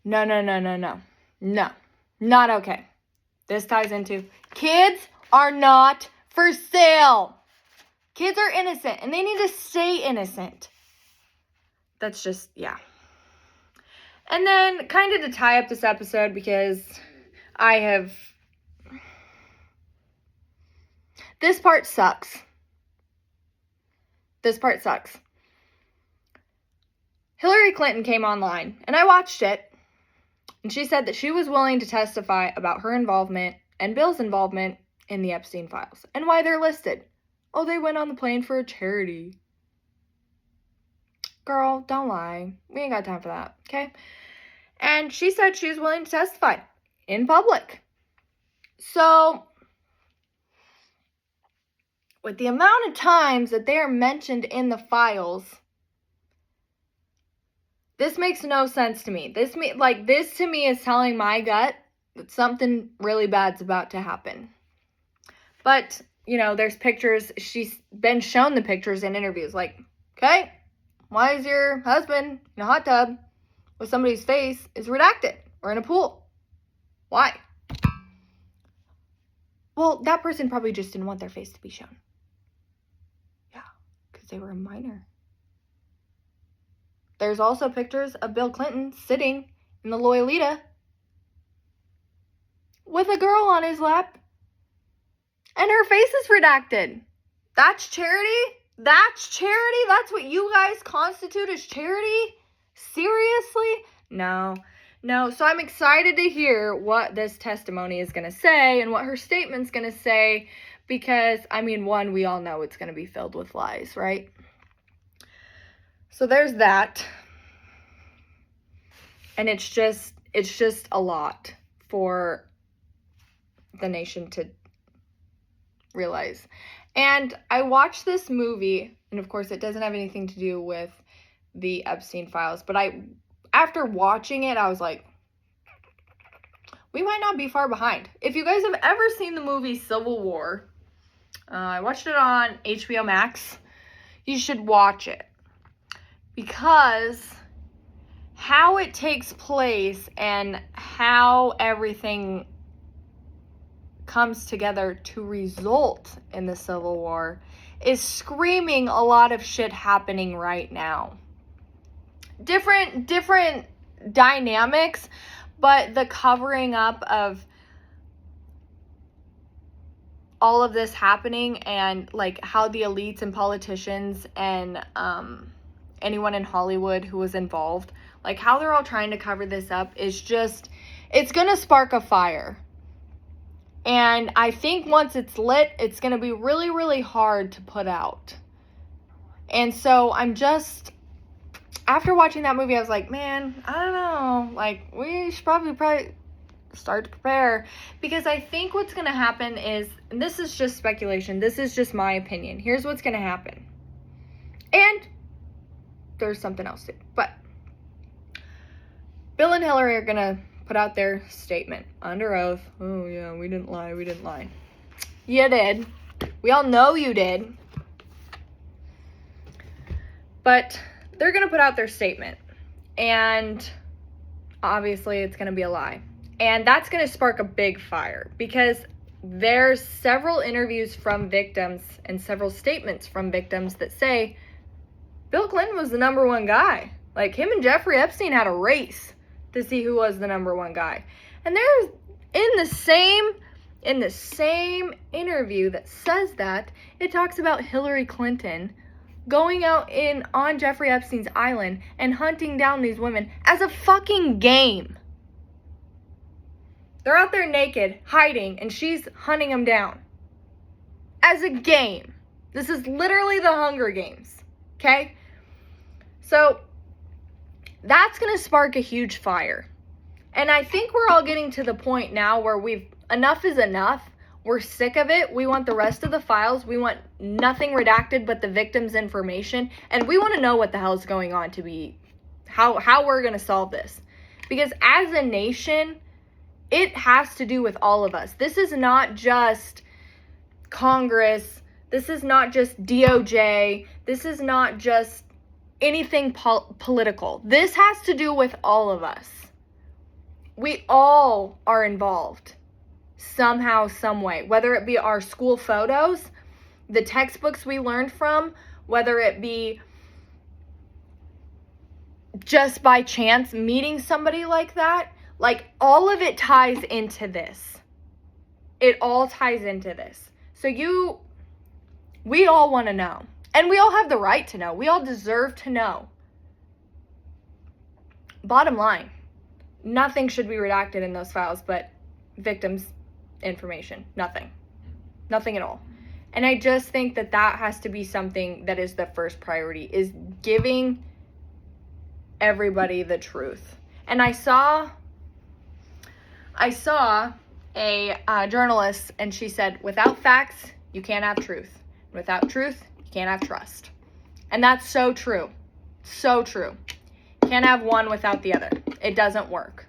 No. No. Not okay. This ties into kids are not for sale. Kids are innocent and they need to stay innocent. That's just, yeah. And then kind of to tie up this episode, because this part sucks. Hillary Clinton came online, and I watched it, and she said that she was willing to testify about her involvement and Bill's involvement in the Epstein files, and why they're listed. Oh, they went on the plane for a charity. Girl, don't lie. We ain't got time for that, okay? And she said she was willing to testify in public. So with the amount of times that they are mentioned in the files, this makes no sense to me. This to me is telling my gut that something really bad's about to happen. But, there's pictures. She's been shown the pictures in interviews. Okay, why is your husband in a hot tub? with somebody's face is redacted or in a pool. Why? Well, that person probably just didn't want their face to be shown. Yeah, because they were a minor. There's also pictures of Bill Clinton sitting in the Loyalita with a girl on his lap, and her face is redacted. That's charity? That's charity? That's what you guys constitute as charity? Seriously? No. So I'm excited to hear what this testimony is going to say and what her statement's going to say, because, I mean, one, we all know it's going to be filled with lies, right? So there's that. And it's just a lot for the nation to realize. And I watched this movie, and of course it doesn't have anything to do with the Epstein files, but after watching it, I was like, we might not be far behind. If you guys have ever seen the movie Civil War, I watched it on HBO Max. You should watch it, because how it takes place and how everything comes together to result in the Civil War is screaming a lot of shit happening right now. Different dynamics, but the covering up of all of this happening, and like how the elites and politicians and anyone in Hollywood who was involved, like how they're all trying to cover this up, is just, it's gonna spark a fire. And I think once it's lit, it's gonna be really, really hard to put out. And so after watching that movie, I was like, man, I don't know. Like, we should probably start to prepare. Because I think what's going to happen is, and this is just speculation, this is just my opinion. Here's what's going to happen. And there's something else too. But Bill and Hillary are going to put out their statement under oath. Oh, yeah, we didn't lie. You did. We all know you did. But they're going to put out their statement, and obviously it's going to be a lie. And that's going to spark a big fire, because there's several interviews from victims and several statements from victims that say Bill Clinton was the number one guy. Like, him and Jeffrey Epstein had a race to see who was the number one guy. And there's in the same interview that says that, it talks about Hillary Clinton going out on Jeffrey Epstein's island and hunting down these women as a fucking game. They're out there naked, hiding, and she's hunting them down as a game. This is literally the Hunger Games, okay? So that's going to spark a huge fire. And I think we're all getting to the point now where enough is enough. We're sick of it. We want the rest of the files. We want nothing redacted but the victim's information. And we want to know what the hell is going on, to be how we're going to solve this. Because as a nation, it has to do with all of us. This is not just Congress. This is not just DOJ. This is not just anything political. This has to do with all of us. We all are involved. Somehow, some way, whether it be our school photos, the textbooks we learned from, whether it be just by chance meeting somebody like that, like all of it ties into this. It all ties into this. So we all want to know, and we all have the right to know. We all deserve to know. Bottom line, nothing should be redacted in those files but victims' information. Nothing at all. And I just think that has to be something that is the first priority, is giving everybody the truth. And I saw a journalist, and she said, without facts you can't have truth, without truth you can't have trust. And that's so true. Can't have one without the other. It doesn't work.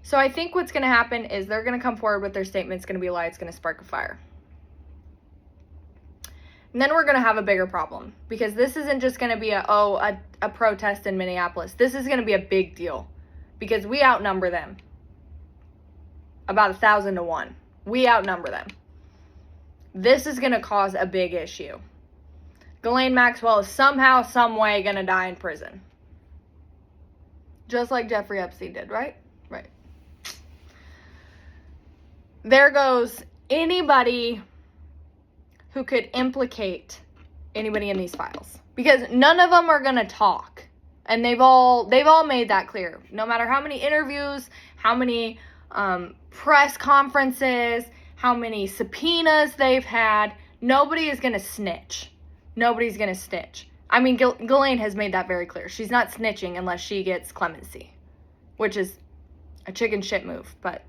So I think what's going to happen is they're going to come forward with their statement. It's going to be a lie. It's going to spark a fire. And then we're going to have a bigger problem, because this isn't just going to be a protest in Minneapolis. This is going to be a big deal, because we outnumber them about 1,000 to 1. We outnumber them. This is going to cause a big issue. Ghislaine Maxwell is somehow, some way going to die in prison. Just like Jeffrey Epstein did, right? Right. There goes anybody who could implicate anybody in these files, because none of them are going to talk. And they've all made that clear. No matter how many interviews, how many press conferences, how many subpoenas they've had, nobody is going to snitch. Nobody's going to snitch. I mean, Ghislaine has made that very clear. She's not snitching unless she gets clemency, which is a chicken shit move, but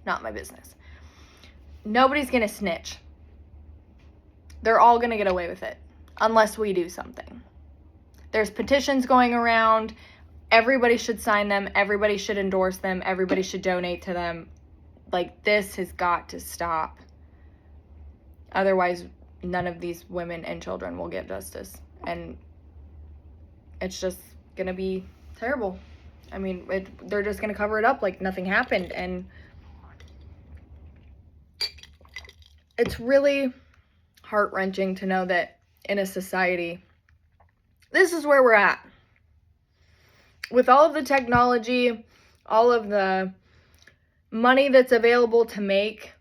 not my business. Nobody's going to snitch. They're all going to get away with it unless we do something. There's petitions going around. Everybody should sign them. Everybody should endorse them. Everybody should donate to them. Like, this has got to stop. Otherwise, none of these women and children will get justice. And it's just going to be terrible. I mean, they're just going to cover it up like nothing happened. And it's really heart-wrenching to know that in a society, this is where we're at. With all of the technology, all of the money that's available to make,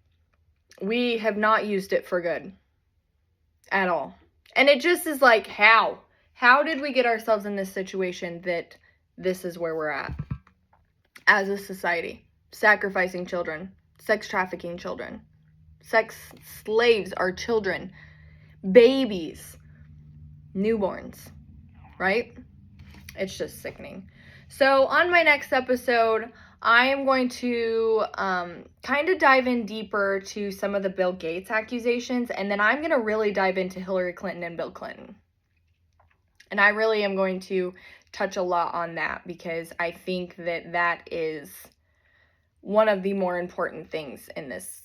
we have not used it for good at all. And it just is like, how? How did we get ourselves in this situation that this is where we're at as a society? Sacrificing children, sex trafficking children. Sex slaves are children, babies, newborns, right? It's just sickening. So on my next episode, I am going to kind of dive in deeper to some of the Bill Gates accusations, and then I'm going to really dive into Hillary Clinton and Bill Clinton. And I really am going to touch a lot on that, because I think that is one of the more important things in this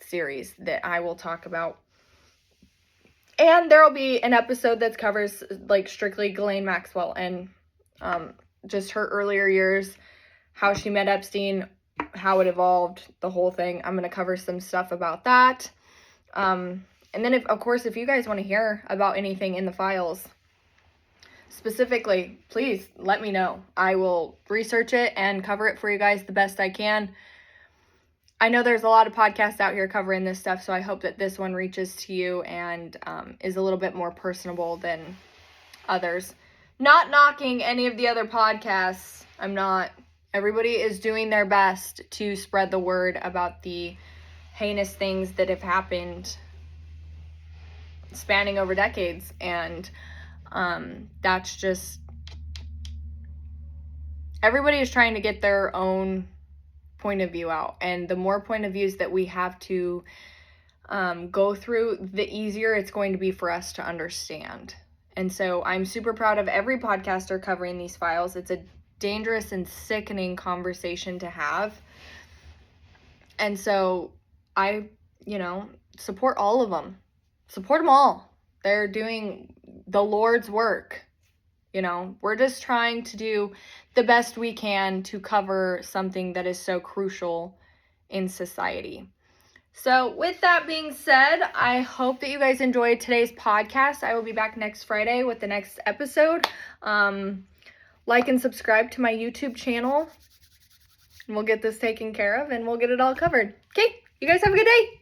series that I will talk about. And there will be an episode that covers like strictly Ghislaine Maxwell and just her earlier years, how she met Epstein, how it evolved, the whole thing. I'm going to cover some stuff about that. And then, if you guys want to hear about anything in the files specifically, please let me know. I will research it and cover it for you guys the best I can. I know there's a lot of podcasts out here covering this stuff, so I hope that this one reaches to you and is a little bit more personable than others. Not knocking any of the other podcasts. I'm not. Everybody is doing their best to spread the word about the heinous things that have happened spanning over decades. And that's just, everybody is trying to get their own point of view out. And the more point of views that we have to go through, the easier it's going to be for us to understand. And so I'm super proud of every podcaster covering these files. It's a dangerous and sickening conversation to have. And so I, support all of them. Support them all. They're doing the Lord's work. We're just trying to do the best we can to cover something that is so crucial in society. So with that being said, I hope that you guys enjoyed today's podcast. I will be back next Friday with the next episode. Like and subscribe to my YouTube channel, and we'll get this taken care of, and we'll get it all covered. Okay, you guys have a good day.